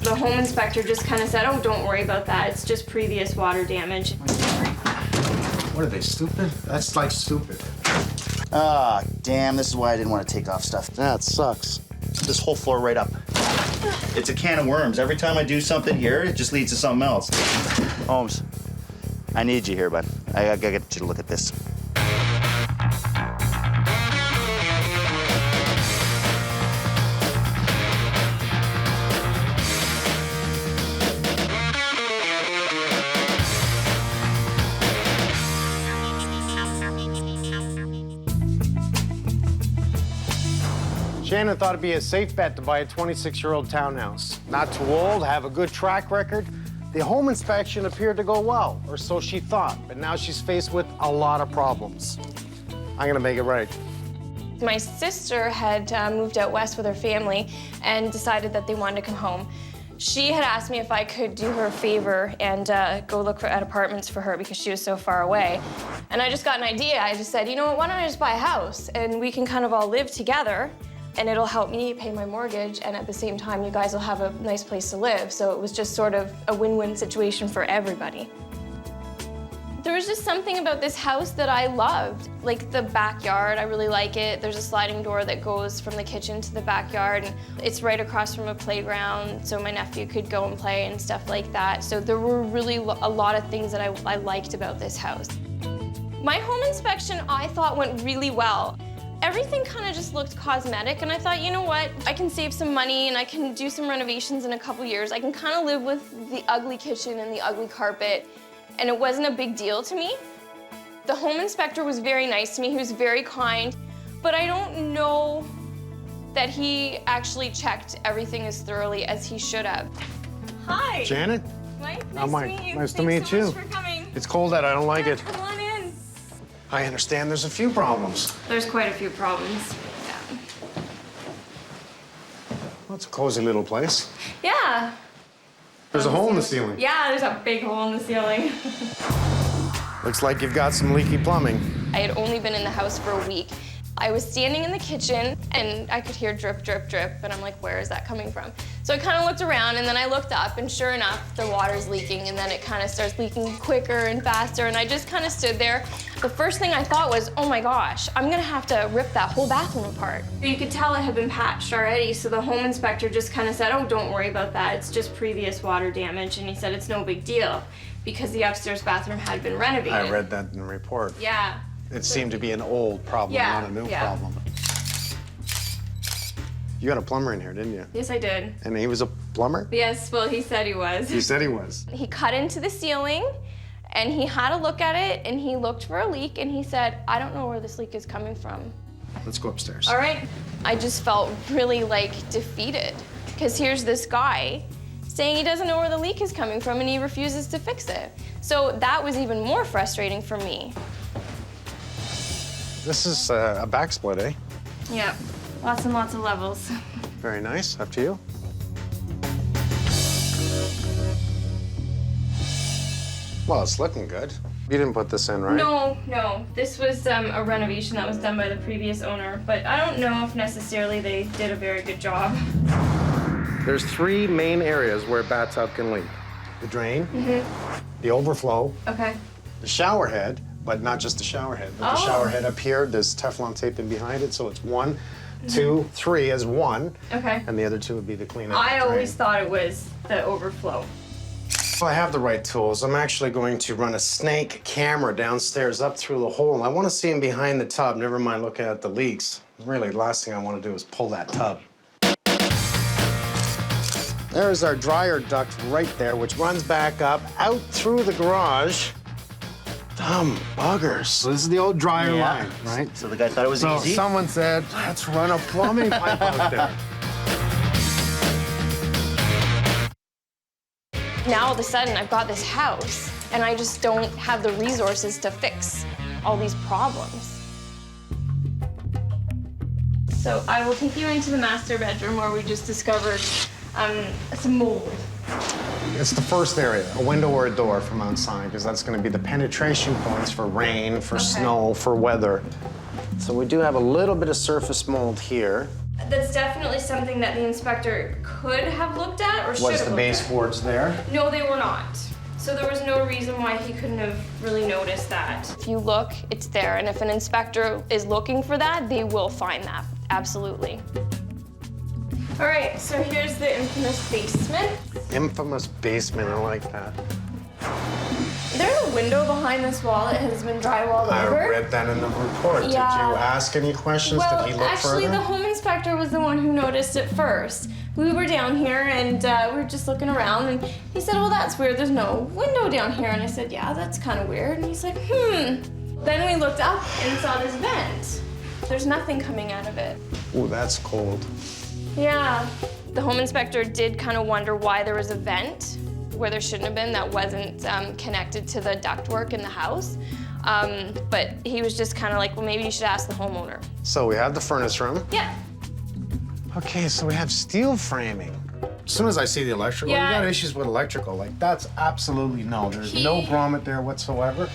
The home inspector just kind of said, oh, don't worry about that. It's just previous water damage. What are they, stupid? That's like stupid. Ah, damn, this is why I didn't want to take off stuff. That sucks. This whole floor right up. It's a can of worms. Every time I do something here, it just leads to something else. Holmes, I need you here, bud. I gotta get you to look at this. Shannon thought it'd be a safe bet to buy a 26-year-old townhouse. Not too old, have a good track record. The home inspection appeared to go well, or so she thought, but now she's faced with a lot of problems. I'm gonna make it right. My sister had moved out west with her family and decided that they wanted to come home. She had asked me if I could do her a favor and go look at apartments for her because she was so far away. And I just got an idea. I just said, you know what, why don't I just buy a house and we can kind of all live together and it'll help me pay my mortgage and at the same time you guys will have a nice place to live. So it was just sort of a win-win situation for everybody. There was just something about this house that I loved. Like the backyard, I really like it. There's a sliding door that goes from the kitchen to the backyard. And it's right across from a playground, so my nephew could go and play and stuff like that. So there were really a lot of things that I liked about this house. My home inspection, I thought, went really well. Everything kind of just looked cosmetic, and I thought, you know what? I can save some money and I can do some renovations in a couple years. I can kind of live with the ugly kitchen and the ugly carpet. And it wasn't a big deal to me. The home inspector was very nice to me. He was very kind, but I don't know that he actually checked everything as thoroughly as he should have. Hi. Janet? Mike, Oh, nice Mike. to meet you. Nice to Thanks meet so you. much for coming. It's cold out, I don't like it. Come on in. I understand there's a few problems. There's quite a few problems. Yeah. Well, it's a cozy little place. Yeah. There's a hole in the ceiling. Yeah, there's a big hole in the ceiling. Looks like you've got some leaky plumbing. I had only been in the house for a week. I was standing in the kitchen and I could hear drip, drip, drip, and I'm like, where is that coming from? So I kind of looked around and then I looked up and sure enough, the water's leaking and then it kind of starts leaking quicker and faster and I just kind of stood there. The first thing I thought was, oh my gosh, I'm gonna have to rip that whole bathroom apart. You could tell it had been patched already, so the home inspector just kind of said, oh, don't worry about that. It's just previous water damage, and he said it's no big deal because the upstairs bathroom had been renovated. I read that in the report. Yeah. It seemed to be an old problem, Yeah, not a new yeah. problem. You got a plumber in here, didn't you? Yes, I did. And he was a plumber? Yes, well, he said he was. He said he was. He cut into the ceiling and he had a look at it and he looked for a leak and he said, I don't know where this leak is coming from. Let's go upstairs. All right. I just felt really like defeated because here's this guy saying he doesn't know where the leak is coming from and he refuses to fix it. So that was even more frustrating for me. This is a backsplit, eh? Yeah, lots and lots of levels. Very nice. Up to you. Well, it's looking good. You didn't put this in, right? No, no. This was a renovation that was done by the previous owner, but I don't know if necessarily they did a very good job. There's three main areas where a bathtub can leak. The drain, the overflow, Okay. the shower head, but not just the shower head, but the shower head up here, there's Teflon tape in behind it, so it's 1, 2, 3 as one, Okay. and the other 2 would be the clean out. I drain. always thought it was the overflow. Well, I have the right tools. I'm actually going to run a snake camera downstairs up through the hole. I want to see him behind the tub, never mind looking at the leaks. Really, the last thing I want to do is pull that tub. There's our dryer duct right there, which runs back up, out through the garage. Dumb buggers. So this is the old dryer line, right? So the guy thought it was So easy? someone said, let's run a plumbing pipe out there. Now all of a sudden I've got this house and I just don't have the resources to fix all these problems. So I will take you into the master bedroom where we just discovered some mold. It's the first area, a window or a door from outside, because that's going to be the penetration points for rain, for snow, for weather. So we do have a little bit of surface mold here. That's definitely something that the inspector could have looked at or should have Was the looked at. baseboards there? No, they were not. So there was no reason why he couldn't have really noticed that. If you look, it's there. And if an inspector is looking for that, they will find that, absolutely. All right, so here's the infamous basement. Infamous basement, I like that. There's a window behind this wall that has been drywalled I over. read that in the report. Did you Yeah. ask any questions? Well, Did he look actually, further? the home inspector was the one who noticed it first. We were down here and we were just looking around, and he said, "Well, that's weird. There's no window down here." And I said, "Yeah, that's kind of weird." And he's like, Then we looked up and saw this vent. There's nothing coming out of it. Ooh, that's cold. Yeah. The home inspector did kind of wonder why there was a vent where there shouldn't have been that wasn't connected to the ductwork in the house. But he was just kind of like, well, maybe you should ask the homeowner. So we have the furnace room. Yeah. Okay, so we have steel framing. As soon as I see the electrical, Yeah. you got issues with electrical. Like, that's absolutely no. There's no grommet there whatsoever.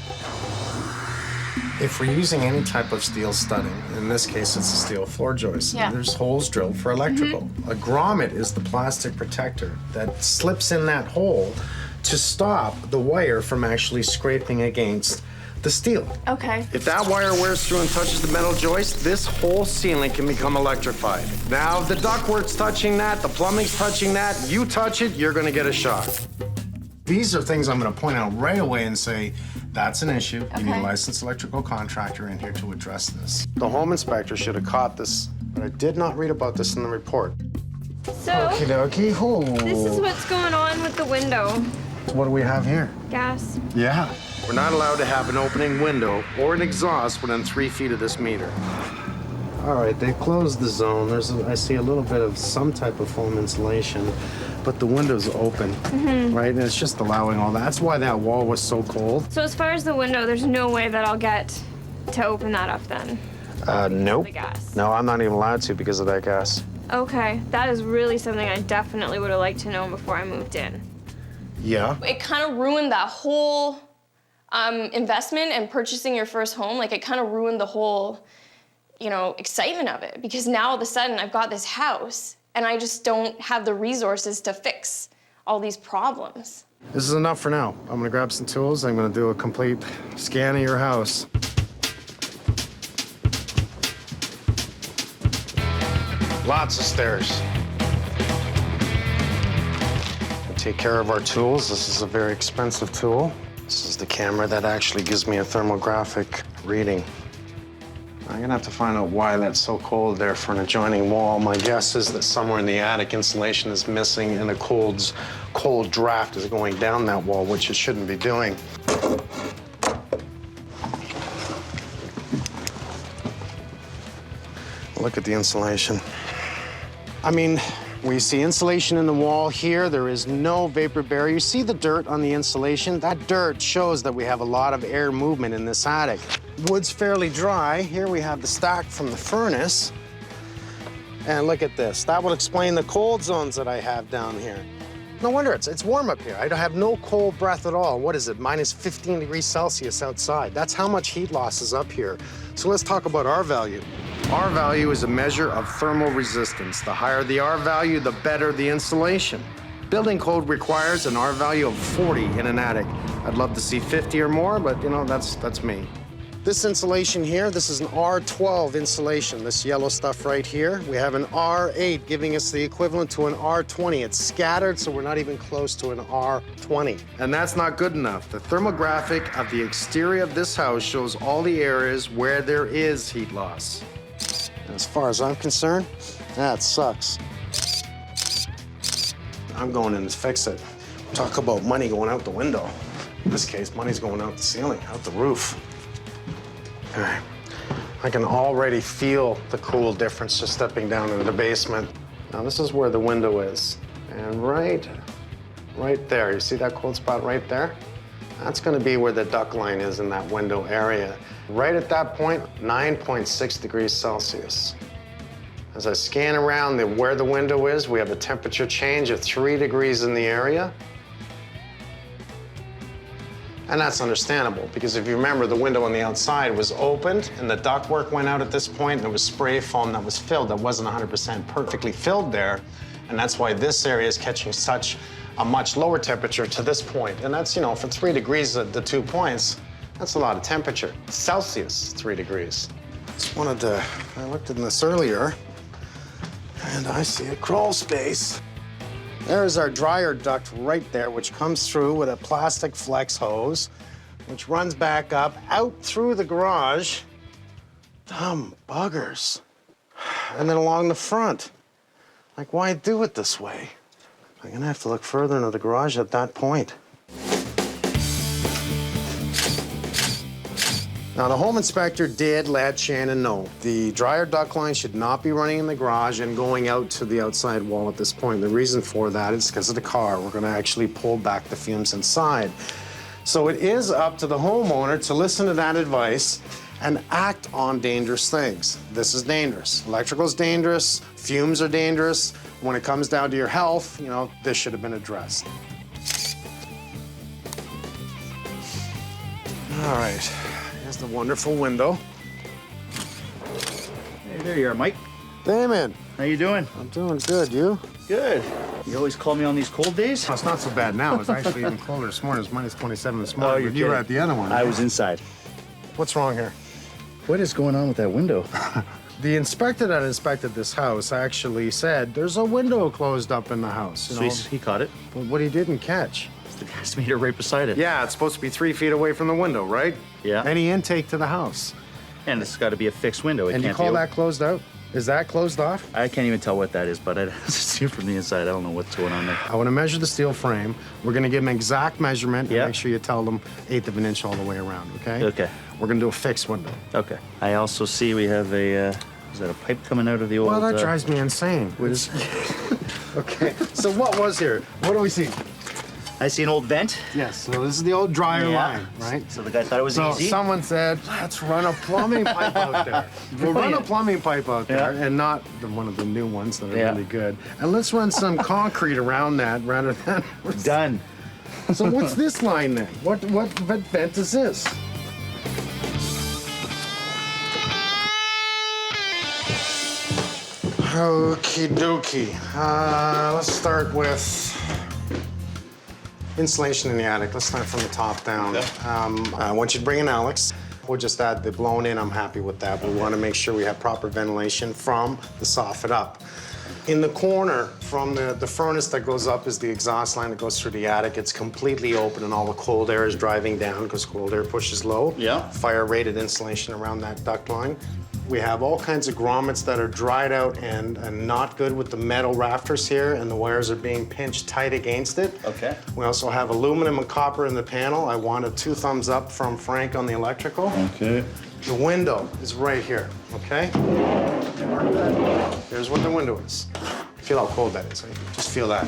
If we're using any type of steel studding, in this case it's a steel floor joist, Yeah. there's holes drilled for electrical. A grommet is the plastic protector that slips in that hole to stop the wire from actually scraping against the steel. Okay. If that wire wears through and touches the metal joist, this whole ceiling can become electrified. Now, if the ductwork's touching that, the plumbing's touching that, you touch it, you're gonna get a shock. These are things I'm gonna point out right away and say, that's an issue. You need a Okay. licensed electrical contractor in here to address this. The home inspector should have caught this, but I did not read about this in the report. So, Okie dokie. this is what's going on with the window. What do we have here? Gas. Yeah. We're not allowed to have an opening window or an exhaust within 3 feet of this meter. All right, they closed the zone. I see a little bit of some type of foam insulation, but the window's open, right? And it's just allowing all that. That's why that wall was so cold. So as far as the window, there's no way that I'll get to open that up then. Nope. The gas. No, I'm not even allowed to because of that gas. Okay, that is really something I definitely would have liked to know before I moved in. Yeah. It kind of ruined that whole investment and purchasing your first home. Like, it kind of ruined the whole, excitement of it, because now all of a sudden I've got this house and I just don't have the resources to fix all these problems. This is enough for now. I'm gonna grab some tools. I'm gonna do a complete scan of your house. Lots of stairs. We'll take care of our tools. This is a very expensive tool. This is the camera that actually gives me a thermographic reading. I'm gonna have to find out why that's so cold there for an adjoining wall. My guess is that somewhere in the attic insulation is missing and a cold draft is going down that wall, which it shouldn't be doing. Look at the insulation. I mean, we see insulation in the wall here. There is no vapor barrier. You see the dirt on the insulation? That dirt shows that we have a lot of air movement in this attic. Wood's fairly dry. Here we have the stack from the furnace. And look at this. That will explain the cold zones that I have down here. No wonder it's warm up here. I have no cold breath at all. What is it, minus 15 degrees Celsius outside? That's how much heat loss is up here. So let's talk about R value. R value is a measure of thermal resistance. The higher the R value, the better the insulation. Building code requires an R value of 40 in an attic. I'd love to see 50 or more, but that's me. This insulation here, this is an R12 insulation, this yellow stuff right here. We have an R8 giving us the equivalent to an R20. It's scattered, so we're not even close to an R20. And that's not good enough. The thermographic of the exterior of this house shows all the areas where there is heat loss. And as far as I'm concerned, that sucks. I'm going in to fix it. Talk about money going out the window. In this case, money's going out the ceiling, out the roof. All right. I can already feel the cool difference just stepping down into the basement. Now, this is where the window is. And right there, you see that cold spot right there? That's gonna be where the duct line is in that window area. Right at that point, 9.6 degrees Celsius. As I scan around where the window is, we have a temperature change of 3 degrees in the area. And that's understandable, because if you remember, the window on the outside was opened and the ductwork went out at this point, and there was spray foam that was filled that wasn't 100% perfectly filled there. And that's why this area is catching such a much lower temperature to this point. And that's, you know, for 3 degrees at the 2 points, that's a lot of temperature. Celsius, 3 degrees. Just wanted to, I looked in this earlier, and I see a crawl space. There's our dryer duct right there, which comes through with a plastic flex hose, which runs back up, out through the garage. Dumb buggers. And then along the front. Like, why do it this way? I'm gonna have to look further into the garage at that point. Now, the home inspector did let Shannon know the dryer duct line should not be running in the garage and going out to the outside wall at this point. The reason for that is because of the car. We're gonna actually pull back the fumes inside. So it is up to the homeowner to listen to that advice and act on dangerous things. This is dangerous. Electrical's dangerous, fumes are dangerous. When it comes down to your health, you know, this should have been addressed. All right. Here's the wonderful window. Hey, there you are, Mike. Damon, How you doing? I'm doing good. You? Good. You always call me on these cold days? Oh, it's not so bad now. It's actually even colder this morning. It's minus 27 this morning. Oh, you're But you were kidding. at the other one. I was inside. What's wrong here? What is going on with that window? The inspector that inspected this house actually said there's a window closed up in the house. You So know, he caught it. but what he didn't catch. The gas meter right beside it. Yeah, it's supposed to be 3 feet away from the window, right? Yeah. Any intake to the house. And it's got to be a fixed window. It And you can't call be that closed out? Is that closed off? I can't even tell what that is, but I see it from the inside. I don't know what's going on there. I want to measure the steel frame. We're going to give an exact measurement and Yeah. make sure you tell them 1/8 of an inch all the way around, okay? Okay. We're going to do a fixed window. Okay. I also see we have a, is that a pipe coming out of the old... Well, that drives me insane. Okay, so what was here? What do we see? I see an old vent. Yes, so this is the old dryer line, right? So the guy thought it was So easy. someone said, let's run a plumbing pipe out there. We'll run a plumbing pipe out there, Yeah. and not one of the new ones that are Yeah. really good. And let's run some concrete around that rather than... Done. So what's this line then? What vent is this? Okie dokie. Let's start with insulation in the attic. Let's start from the top down. I want you to bring in Alex. We'll just add the blown in. I'm happy with that. We want to make sure we have proper ventilation from the soffit up. In the corner from the furnace that goes up is the exhaust line that goes through the attic. It's completely open and all the cold air is driving down because cold air pushes low. Yeah. Fire rated insulation around that duct line. We have all kinds of grommets that are dried out and not good with the metal rafters here, and the wires are being pinched tight against it. Okay. We also have aluminum and copper in the panel. I wanted 2 thumbs up from Frank on the electrical. Okay. The window is right here, okay? Here's what the window is. Feel how cold that is, right? Just feel that.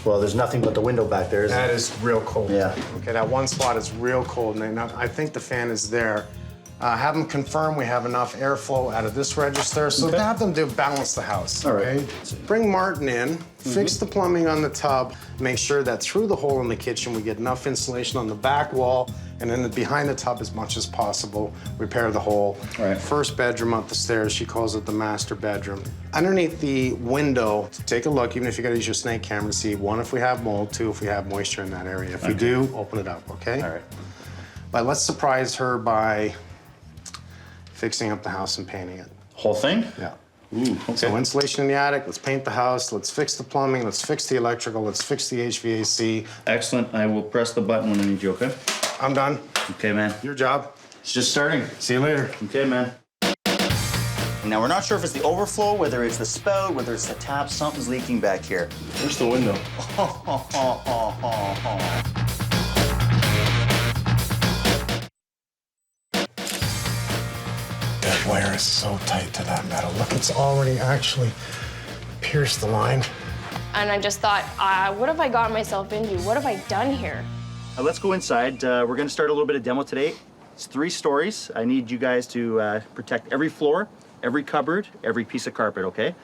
Well, there's nothing but the window back there, isn't That it? is real cold. Yeah. Okay, that one spot is real cold, and I think the fan is there. Have them confirm we have enough airflow out of this register, so Okay. have them do balance the house, All right. okay? Bring Martin in, fix the plumbing on the tub, make sure that through the hole in the kitchen we get enough insulation on the back wall, and then behind the tub as much as possible, repair the hole. All right. First bedroom up the stairs, she calls it the master bedroom. Underneath the window, take a look, even if you gotta use your snake camera to see, 1, if we have mold, 2, if we have moisture in that area. If we do, open it up, okay? All right. But let's surprise her by fixing up the house and painting it. Whole thing? Yeah. Ooh, okay. So insulation in the attic, let's paint the house, let's fix the plumbing, let's fix the electrical, let's fix the HVAC. Excellent. I will press the button when I need you, okay? I'm done. Okay, man. Your job. It's just starting. See you later. Okay, man. Now, we're not sure if it's the overflow, whether it's the spout, whether it's the tap. Something's leaking back here. Where's the window? That wire is so tight to that metal. Look, it's already actually pierced the line. And I just thought, what have I gotten myself into? What have I done here? Let's go inside. We're going to start a little bit of demo today. It's 3 stories. I need you guys to protect every floor, every cupboard, every piece of carpet, okay?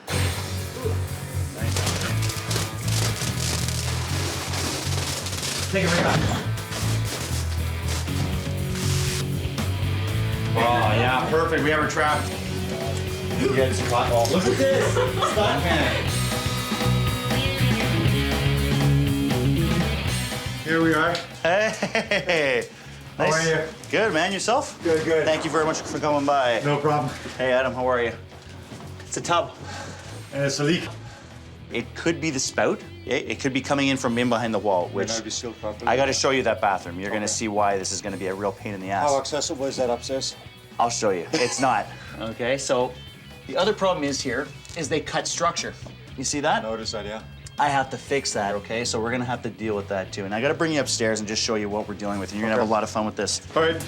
Take it right back. Oh, yeah, perfect. We have her trapped. You guys caught. Oh, look at this. Stop, man. Here we are. Hey. How Nice. are you? Good, man. Yourself? Good, good. Thank you very much for coming by. No problem. Hey, Adam, how are you? It's a tub. And it's a leak. It could be the spout. It could be coming in from in behind the wall, which Might not be sealed properly. I got to show you that bathroom. You're going to see why this is going to be a real pain in the ass. How accessible is that upstairs? I'll show you. It's not. Okay, so the other problem is here is they cut structure. You see that? Notice that, yeah. I have to fix that, okay? So we're gonna have to deal with that too. And I gotta bring you upstairs and just show you what we're dealing with. And you're gonna have a lot of fun with this. All right.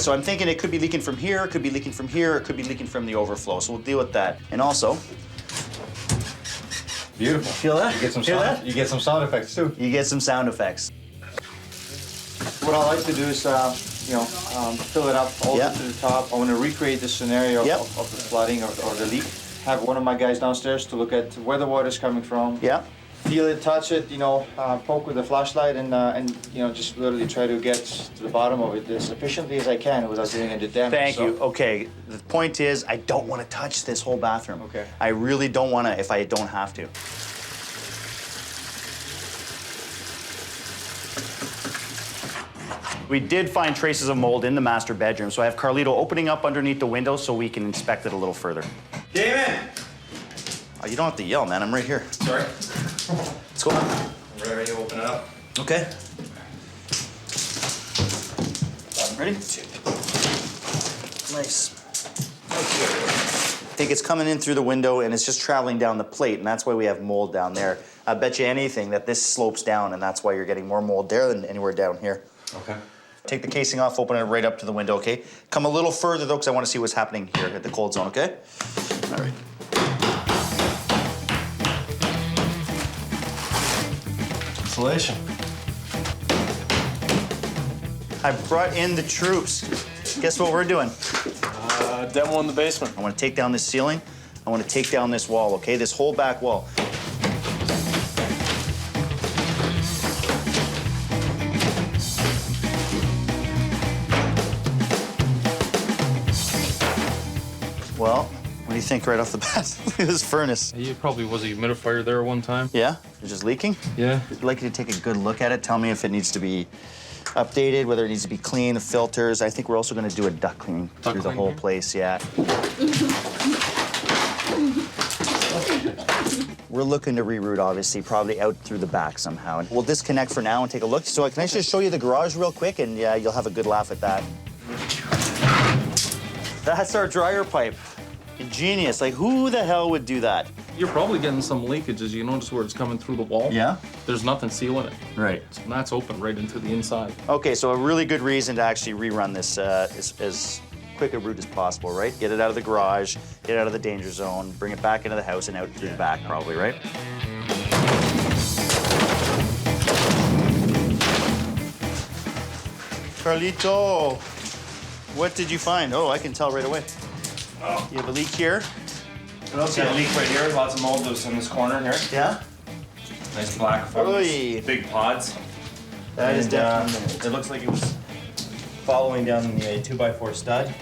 So I'm thinking it could be leaking from here, it could be leaking from here, it could be leaking from the overflow. So we'll deal with that. And also, Beautiful. feel that? You get some Feel sound. that? You get some sound effects too. You get some sound effects. What I like to do is, fill it up all Yeah. the way to the top. I want to recreate the scenario Yep. of the flooding or the leak. Have one of my guys downstairs to look at where the water's coming from. Yeah. Feel it, touch it, poke with a flashlight and just literally try to get to the bottom of it as efficiently as I can without doing any damage. Thank So- you. Okay, the point is I don't want to touch this whole bathroom. Okay. I really don't want to if I don't have to. We did find traces of mold in the master bedroom, so I have Carlito opening up underneath the window so we can inspect it a little further. Damon! Oh, you don't have to yell, man. I'm right here. Sorry. Let's go. I'm ready to open it up. Okay. Ready? Nice. I think it's coming in through the window and it's just traveling down the plate, and that's why we have mold down there. I bet you anything that this slopes down, and that's why you're getting more mold there than anywhere down here. Okay. Take the casing off, open it right up to the window, okay? Come a little further though, because I want to see what's happening here at the cold zone, okay? All right. Insulation. I brought in the troops. Guess what we're doing? Demo in the basement. I want to take down this ceiling. I want to take down this wall, okay? This whole back wall. Well, what do you think right off the bat? Look at this furnace. You probably was a humidifier there one time. Yeah? It's just leaking? Yeah. I'd like you to take a good look at it. Tell me if it needs to be updated, whether it needs to be cleaned, the filters. I think we're also going to do a duct cleaning through the cleaning whole here? place, yeah. We're looking to reroute, obviously, probably out through the back somehow. And we'll disconnect for now and take a look. So can I just show you the garage real quick, and yeah, you'll have a good laugh at that. That's our dryer pipe. Ingenious. Like, who the hell would do that? You're probably getting some leakages. You notice where it's coming through the wall? Yeah? There's nothing sealing it. Right. And that's open right into the inside. Okay, so a really good reason to actually rerun this as quick a route as possible, right? Get it out of the garage, get it out of the danger zone, bring it back into the house and out through the back probably, right? Carlito, what did you find? Oh, I can tell right away. Oh. You have a leak here? What else? Yeah, leak right here. Lots of mold loose in this corner here. Yeah? Nice black fungus. Oy. Big pods. That is And, definitely it looks like it was following down the 2x4 stud.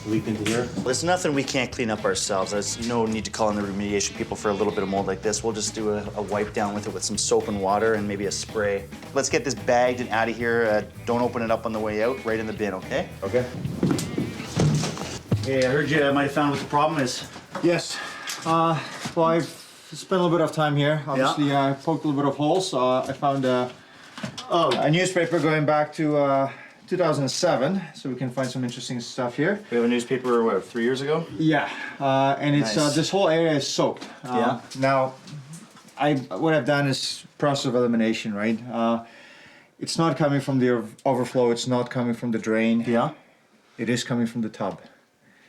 Leaked into here. There's nothing we can't clean up ourselves. There's no need to call in the remediation people for a little bit of mold like this. We'll just do a wipe down with it with some soap and water and maybe a spray. Let's get this bagged and out of here. Don't open it up on the way out. Right in the bin, okay? Okay. Hey, I heard you might have found what the problem is. Yes. Well, I've spent a little bit of time here. Obviously, I poked a little bit of holes. I found a newspaper going back to 2007, so we can find some interesting stuff here. We have a newspaper, what, 3 years ago? Yeah, and it's Nice. this whole area is soaked. Yeah. Now, what I've done is process of elimination, right? It's not coming from the overflow. It's not coming from the drain. Yeah. It is coming from the tub.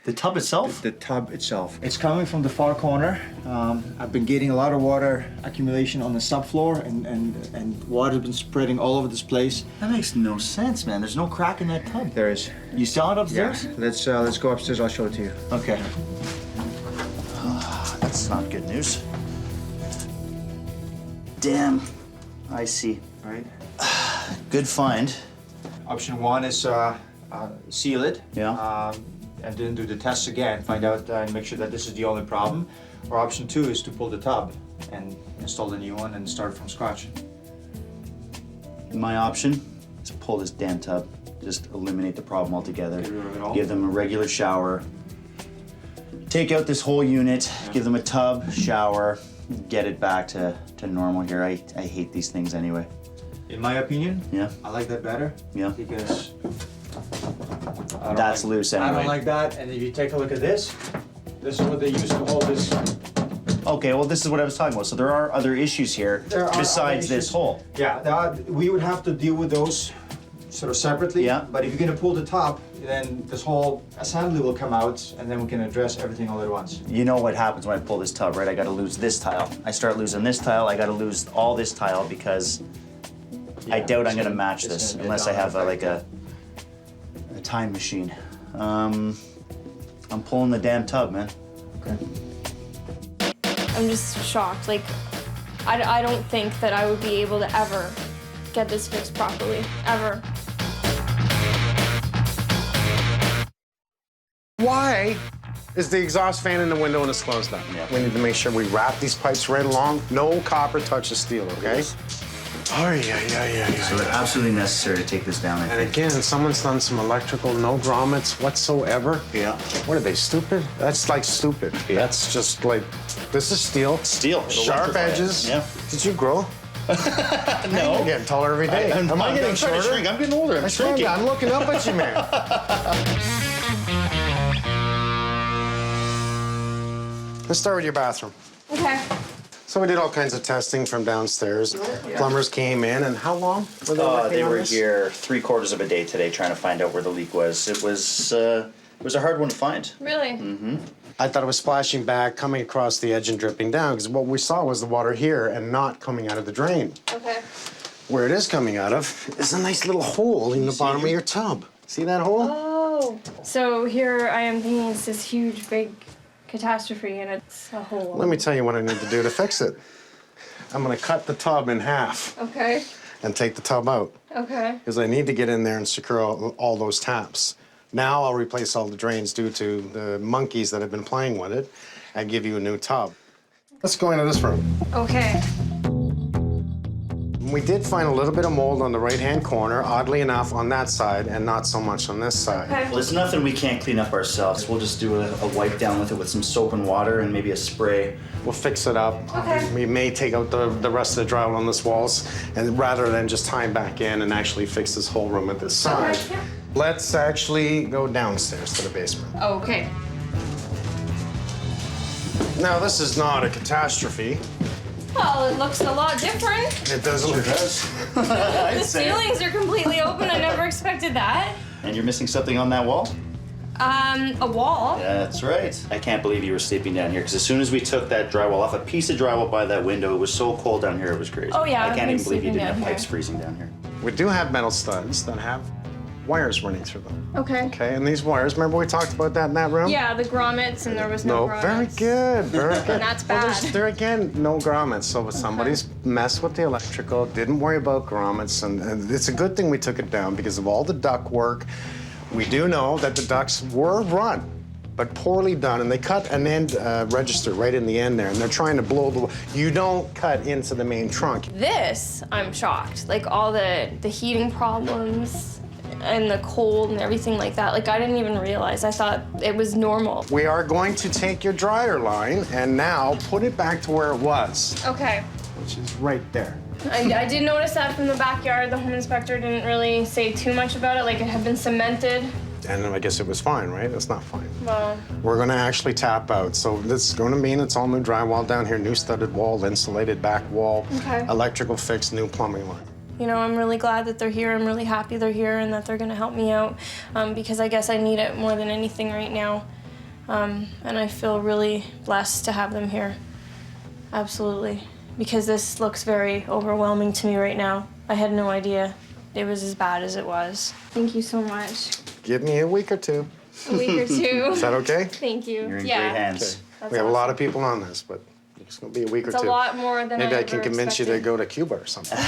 The tub itself? The tub itself. It's coming from the far corner. I've been getting a lot of water accumulation on the subfloor, and water's been spreading all over this place. That makes no sense, man. There's no crack in that tub. There is. You saw it upstairs? Let's go upstairs. I'll show it to you. Okay. That's not good news. Damn. I see. Right. Good find. Option 1 is seal it. Yeah. And then do the tests again, find out and make sure that this is the only problem. Or option 2 is to pull the tub and install the new one and start from scratch. My option is pull this damn tub. Just eliminate the problem altogether. Get rid of it all? Give them a regular shower. Take out this whole unit, give them a tub, shower, get it back to normal here. I hate these things anyway. In my opinion, Yeah. I like that better. Yeah. Because I don't That's like- loose I anyway. don't like that. And if you take a look at this is what they use to hold this. Okay, well this is what I was talking about. So there are other issues here There are besides other this issues. hole. Yeah, we would have to deal with those sort of separately. Yeah. But if you're gonna pull the top, then this whole assembly will come out, and then we can address everything all at once. You know what happens when I pull this tub, right? I gotta lose this tile. I start losing this tile, I gotta lose all this tile because I Yeah, doubt it's I'm gonna gonna- match it's this gonna get unless I done have like a time machine. I'm pulling the damn tub, man. Okay. I'm just shocked. Like, I don't think that I would be able to ever get this fixed properly, ever. Why is the exhaust fan in the window and it's closed up? Yeah. We need to make sure we wrap these pipes right along. No copper touches steel, okay? Oh, yeah. So it's absolutely necessary to take this down, I And think. again, someone's done some electrical, no grommets whatsoever. Yeah. What are they, stupid? That's like stupid. Yeah. That's just like, this is steel. Steel. Sharp Electrify it. edges. Yeah. Did you grow? No. I'm getting taller every day. I'm Am I getting trying to shorter? shrink. I'm getting older. I'm shrinking. I'm looking up at you, man. Let's start with your bathroom. Okay. So we did all kinds of testing from downstairs. Plumbers came in, and how long were they working They on were this? here 3/4 of a day today trying to find out where the leak was. It was a hard one to find. Really? I thought it was splashing back, coming across the edge and dripping down, because what we saw was the water here and not coming out of the drain. Okay. Where it is coming out of is a nice little hole in the bottom of your tub. See that hole? Oh. So here I am thinking it's this huge, big catastrophe, and it's a hole. Let me tell you what I need to do to fix it. I'm gonna cut the tub in half Okay. and take the tub out, Okay. because I need to get in there and secure all those taps. Now I'll replace all the drains due to the monkeys that have been playing with it and give you a new tub. Let's go into this room. Okay. We did find a little bit of mold on the right-hand corner, oddly enough, on that side, and not so much on this side. Okay. Well, there's nothing we can't clean up ourselves. We'll just do a wipe down with it with some soap and water and maybe a spray. We'll fix it up. Okay. We may take out the rest of the drywall on this walls, and rather than just tie back in and actually fix this whole room at this side. Okay, yeah. Let's actually go downstairs to the basement. Okay. Now, this is not a catastrophe. Well, it looks a lot different. It doesn't look The ceilings are completely open. I never expected that. And you're missing something on that wall? A wall. That's right. I can't believe you were sleeping down here, because as soon as we took that drywall off, a piece of drywall by that window, it was so cold down here, it was crazy. Oh, yeah, I I've can't been even believe you sleeping didn't have down pipes here. freezing down here. We do have metal studs that have wires running through them. Okay. Okay, and these wires, remember we talked about that in that room? Yeah, the grommets, and there was no grommets. very good, very good. And that's Well, bad. there again, no grommets. So somebody's messed with the electrical, didn't worry about grommets, and it's a good thing we took it down because of all the duct work. We do know that the ducts were run, but poorly done, and they cut an end register right in the end there, and they're trying to blow the. You don't cut into the main trunk. This, I'm shocked. Like all the heating problems and the cold and everything like that. Like I didn't even realize. I thought it was normal. We are going to take your dryer line and now put it back to where it was, Okay. which is right there. I did notice that from the backyard. The home inspector didn't really say too much about it. Like it had been cemented. And I guess it was fine, right? It's not fine. Well, We're gonna actually tap out. So this is gonna mean it's all new drywall down here, new studded wall, insulated back wall, Okay. electrical fix, new plumbing line. you know, I'm really glad that they're here. I'm really happy they're here and that they're gonna help me out because I guess I need it more than anything right now. And I feel really blessed to have them here. Absolutely. Because this looks very overwhelming to me right now. I had no idea it was as bad as it was. Thank you so much. Give me a week or two. A week or two. Is that okay? Thank you. You're in yeah. great hands. That's We have a lot of awesome. people on this, but it's gonna be a week It's or a two. lot more than Maybe I I can ever convince you to expected. go to Cuba or something.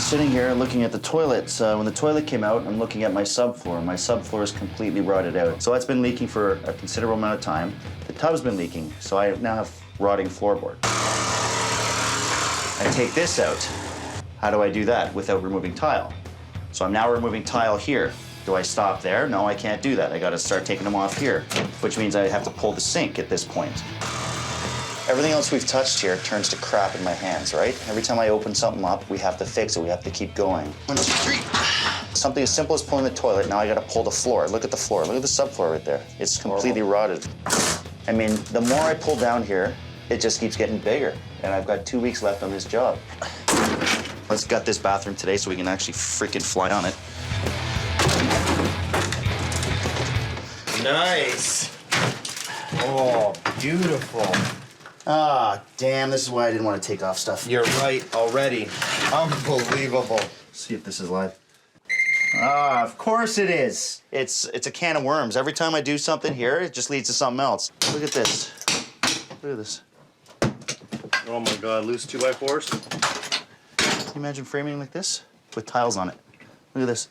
sitting here looking at the toilets. When the toilet came out, I'm looking at my subfloor. My subfloor is completely rotted out. So that's been leaking for a considerable amount of time. The tub's been leaking, so I now have rotting floorboard. I take this out. How do I do that without removing tile? So I'm now removing tile here. Do I stop there? No, I can't do that. I gotta start taking them off here, which means I have to pull the sink at this point. Everything else we've touched here turns to crap in my hands, right? Every time I open something up, we have to fix it. We have to keep going. 1, 2, 3. Something as simple as pulling the toilet, now I gotta pull the floor. Look at the floor. Look at the subfloor right there. It's completely rotted. I mean, the more I pull down here, it just keeps getting bigger. And I've got 2 weeks left on this job. Let's gut this bathroom today so we can actually freaking fly on it. Nice. Oh, beautiful. Ah, damn, this is why I didn't want to take off stuff. You're right already. Unbelievable. See if this is live. Ah, of course it is. It's a can of worms. Every time I do something here, it just leads to something else. Look at this. Look at this. Oh my God, loose 2x4s? Can you imagine framing like this? With tiles on it. Look at this.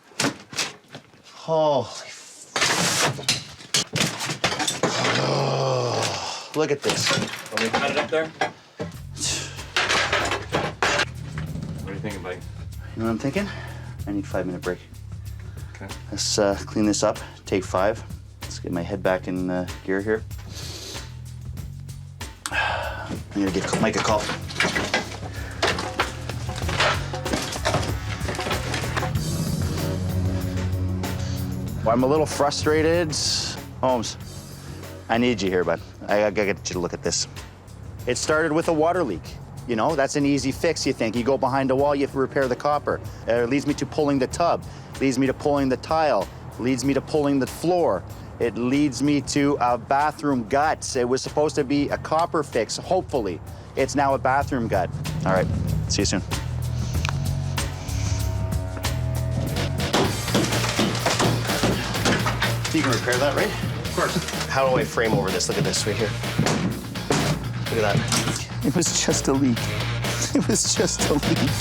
Holy oh, look at this. Want me to cut it up there? What are you thinking, buddy? You know what I'm thinking? I need a 5-minute break. Okay. Let's clean this up, take 5. Let's get my head back in gear here. I'm gonna give Mike a call. Well, I'm a little frustrated. Holmes, I need you here, bud. I gotta get you to look at this. It started with a water leak. You know, that's an easy fix, you think. You go behind a wall, you have to repair the copper. It leads me to pulling the tub, leads me to pulling the tile, leads me to pulling the floor. It leads me to a bathroom gut. It was supposed to be a copper fix, hopefully. It's now a bathroom gut. All right, see you soon. You can repair that, right? Of course. How do I frame over this? Look at this right here. Look at that. It was just a leak. It was just a leak.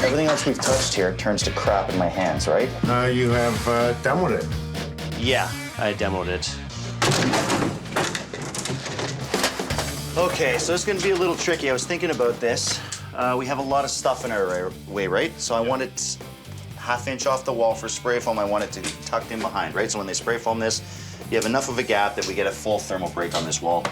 Everything else we've touched here turns to crap in my hands, right? You have demoed it. Yeah, I demoed it. Okay, so it's gonna be a little tricky. I was thinking about this. We have a lot of stuff in our way, right? So I want it 1/2 inch off the wall for spray foam. I want it to be tucked in behind, right? So when they spray foam this, you have enough of a gap that we get a full thermal break on this wall.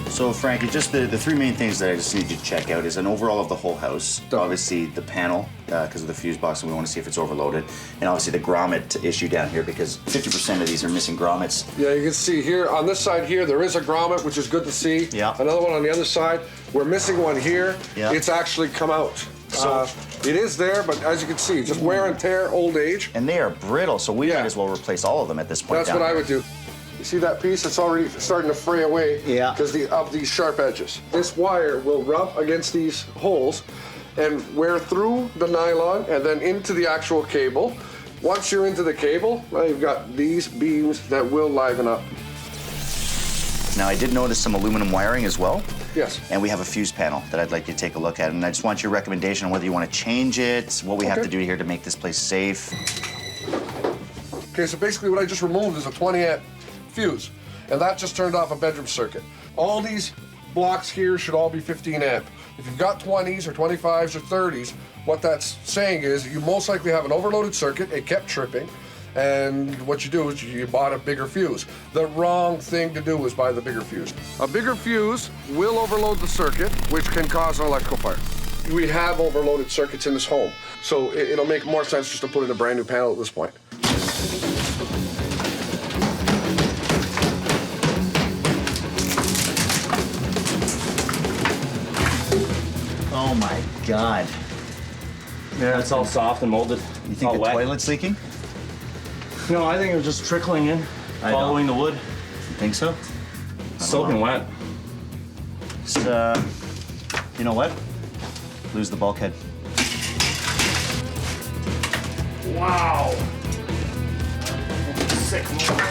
So Frankie, just the 3 main things that I just need you to check out is an overall of the whole house. Obviously the panel, because of the fuse box, and we want to see if it's overloaded. And obviously the grommet issue down here, because 50% of these are missing grommets. Yeah, you can see here, on this side here, there is a grommet, which is good to see. Yeah. Another one on the other side. We're missing one here. Yeah. It's actually come out. So- it is there, but as you can see, just wear and tear, old age. And they are brittle, so we Yeah. might as well replace all of them at this point. That's down what I here. would do. You see that piece? It's already starting to fray away Yeah. because of these sharp edges. This wire will rub against these holes and wear through the nylon and then into the actual cable. Once you're into the cable, now you've got these beams that will liven up. Now I did notice some aluminum wiring as well. Yes. And we have a fuse panel that I'd like you to take a look at. And I just want your recommendation on whether you want to change it, what we have to do here to make this place safe. Okay, so basically what I just removed is a 20 amp fuse, and that just turned off a bedroom circuit. All these blocks here should all be 15 amp. If you've got 20s or 25s or 30s, what that's saying is you most likely have an overloaded circuit, it kept tripping, and what you do is you bought a bigger fuse. The wrong thing to do is buy the bigger fuse. A bigger fuse will overload the circuit, which can cause an electrical fire. We have overloaded circuits in this home, so it'll make more sense just to put in a brand new panel at this point. Oh my God. Yeah, it's all soft and molded. You think all the wet. toilet's leaking? No, I think it was just trickling in, following the wood. You think so? Soaking wet. It's, You know what? Lose the bulkhead. Wow. Sick mold.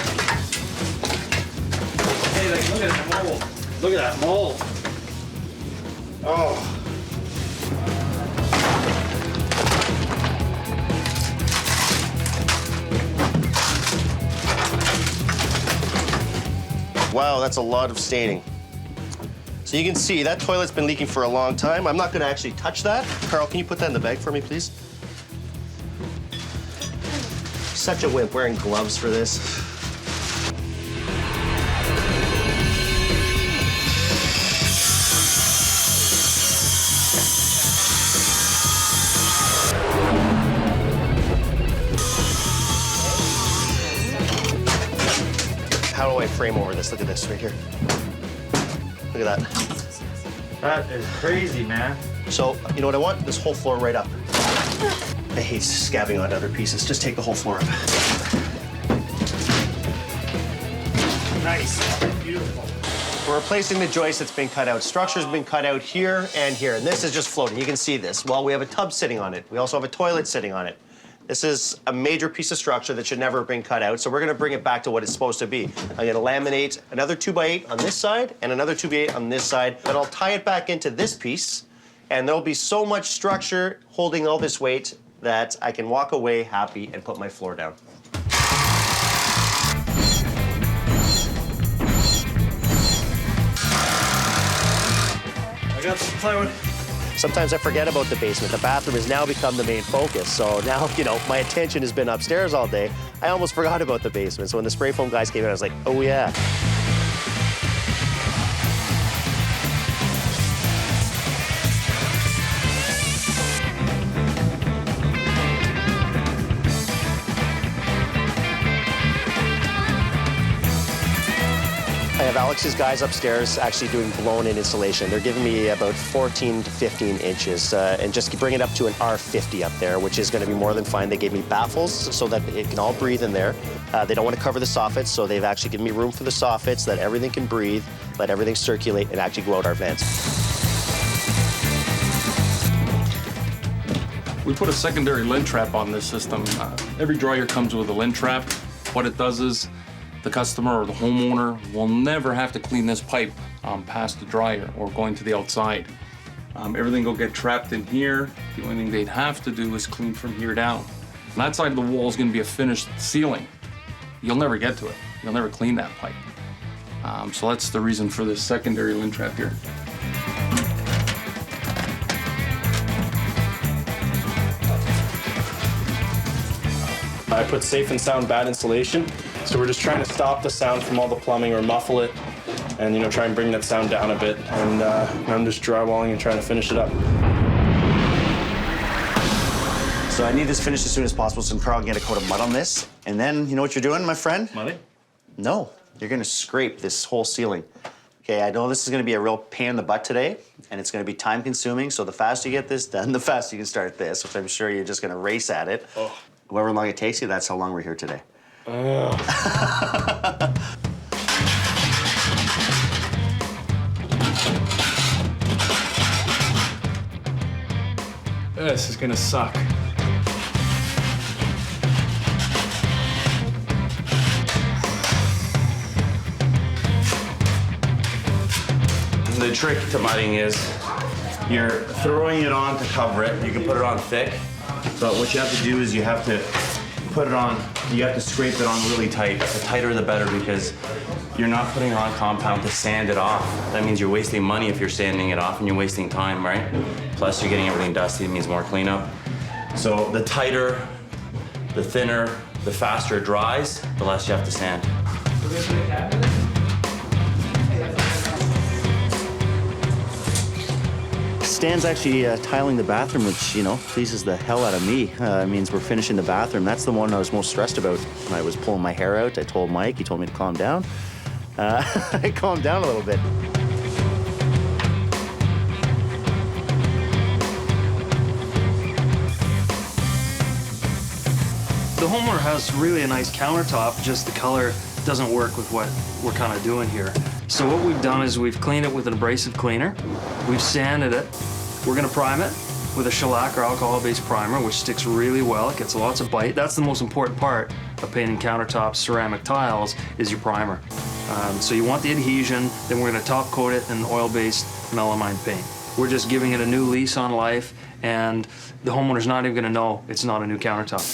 Hey, like, look at that mold. Look at that mold. Oh. Wow, that's a lot of staining. So you can see that toilet's been leaking for a long time. I'm not gonna actually touch that. Carl, can you put that in the bag for me, please? Such a wimp wearing gloves for this. How do I frame over this? Look at this right here. Look at that. That is crazy, man. So, you know what I want? This whole floor right up. I hate scabbing on other pieces. Just take the whole floor up. Nice. Beautiful. We're replacing the joist that's been cut out. Structure's been cut out here and here, and this is just floating. You can see this. Well, we have a tub sitting on it. We also have a toilet sitting on it. This is a major piece of structure that should never have been cut out, so we're gonna bring it back to what it's supposed to be. I'm gonna laminate another 2x8 on this side and another 2x8 on this side, then I'll tie it back into this piece, and there'll be so much structure holding all this weight that I can walk away happy and put my floor down. I got some plywood. Sometimes I forget about the basement. The bathroom has now become the main focus. So now, you know, my attention has been upstairs all day. I almost forgot about the basement. So when the spray foam guys came in, I was like, oh yeah. I have Alex's guys upstairs actually doing blown-in insulation. They're giving me about 14 to 15 inches and just bring it up to an R50 up there, which is going to be more than fine. They gave me baffles so that it can all breathe in there. They don't want to cover the soffits, so they've actually given me room for the soffits, that everything can breathe, let everything circulate, and actually go out our vents. We put a secondary lint trap on this system. Every dryer comes with a lint trap. What it does is the customer or the homeowner will never have to clean this pipe past the dryer or going to the outside. Everything will get trapped in here. The only thing they'd have to do is clean from here down. And that side of the wall is going to be a finished ceiling. You'll never get to it. You'll never clean that pipe. So that's the reason for this secondary lint trap here. I put safe and sound bad insulation. So we're just trying to stop the sound from all the plumbing or muffle it and, you know, try and bring that sound down a bit. And I'm just drywalling and trying to finish it up. So I need this finished as soon as possible, so Carl can get a coat of mud on this. And then, you know what you're doing, my friend? Muddy? No, you're gonna scrape this whole ceiling. Okay, I know this is gonna be a real pain in the butt today, and it's gonna be time consuming, so the faster you get this done, the faster you can start this, which I'm sure you're just gonna race at it. Oh. However long it takes you, that's how long we're here today. This is gonna suck. The trick to mudding is you're throwing it on to cover it. You can put it on thick, but what you have to do is you have to put it on, you have to scrape it on really tight. The tighter the better, because you're not putting on compound to sand it off. That means you're wasting money if you're sanding it off, and you're wasting time, right? Plus you're getting everything dusty, it means more cleanup. So the tighter, the thinner, the faster it dries, the less you have to sand. Stan's actually tiling the bathroom, which, you know, pleases the hell out of me. It means we're finishing the bathroom. That's the one I was most stressed about. When I was pulling my hair out, I told Mike, he told me to calm down. I calmed down a little bit. The homeowner has really a nice countertop, just the color doesn't work with what we're kind of doing here. So what we've done is we've cleaned it with an abrasive cleaner. We've sanded it. We're gonna prime it with a shellac or alcohol-based primer, which sticks really well. It gets lots of bite. That's the most important part of painting countertops, ceramic tiles, is your primer. So you want the adhesion, then we're gonna top coat it in oil-based melamine paint. We're just giving it a new lease on life, and the homeowner's not even gonna know it's not a new countertop.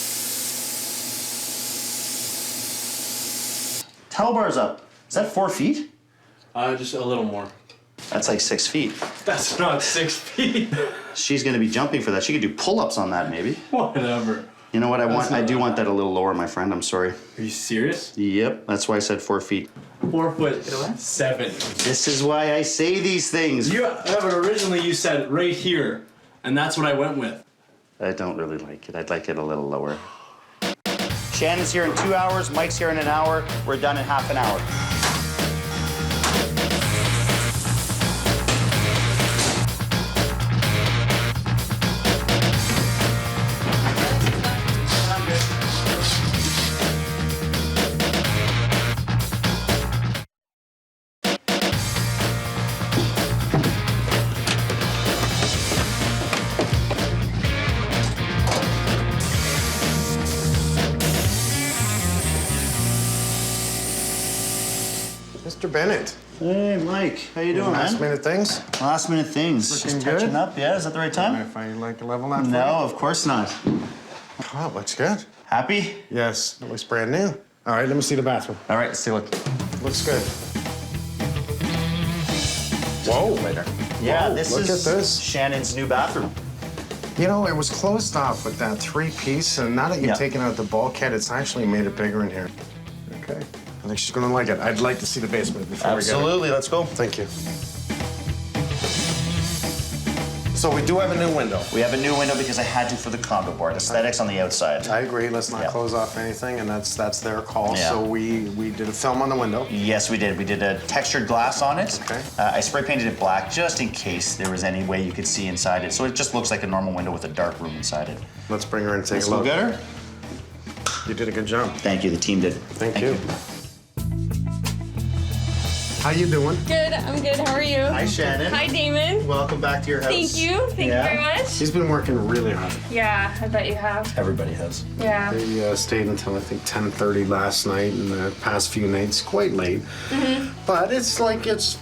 Towel bar's up. Is that 4 feet? Just a little more. That's like 6 feet. That's not 6 feet. She's gonna be jumping for that. She could do pull-ups on that, maybe. Whatever. You know what I want? I do want that a little lower, my friend. I'm sorry. Are you serious? Yep, that's why I said 4 feet. 4'7". This is why I say these things. But originally you said right here, and that's what I went with. I don't really like it. I'd like it a little lower. Shannon's here in 2 hours. Mike's here in an hour. We're done in half an hour. Mr. Bennett. Hey, Mike. How you doing, Last man? minute things? Last minute things. Looking Just good? touching up. Yeah, is that the right time? If I like level that for No, you? of course not. Oh, looks good. Happy? Yes, it looks brand new. All right, let me see the bathroom. All right, let's see what. Looks good. Whoa. Later. Yeah, Whoa, this look is at this. Shannon's new bathroom. You know, it was closed off with that 3-piece, and now that you've Yeah. taken out the bulkhead, it's actually made it bigger in here. Okay. I think she's gonna like it. I'd like to see the basement before Absolutely, let's go. we get it. Thank you. So we do have a new window. We have a new window because I had to for the condo board. Aesthetics on the outside. I agree. Let's not Yeah. close off anything, and that's their call. Yeah. So we did a film on the window. Yes, we did. We did a textured glass on it. Okay. I spray painted it black just in case there was any way you could see inside it. So it just looks like a normal window with a dark room inside it. Let's bring her in and take Let's a go look. get her. You did a good job. Thank you. The team did. Thank you. How you doing? Good, I'm good. How are you? Hi, Shannon. Hi, Damon. Welcome back to your house. Thank you. Thank Yeah. you very much. He's been working really hard. Yeah, I bet you have. Everybody has. Yeah. They stayed until I think 10:30 last night, and the past few nights quite late. But it's like it's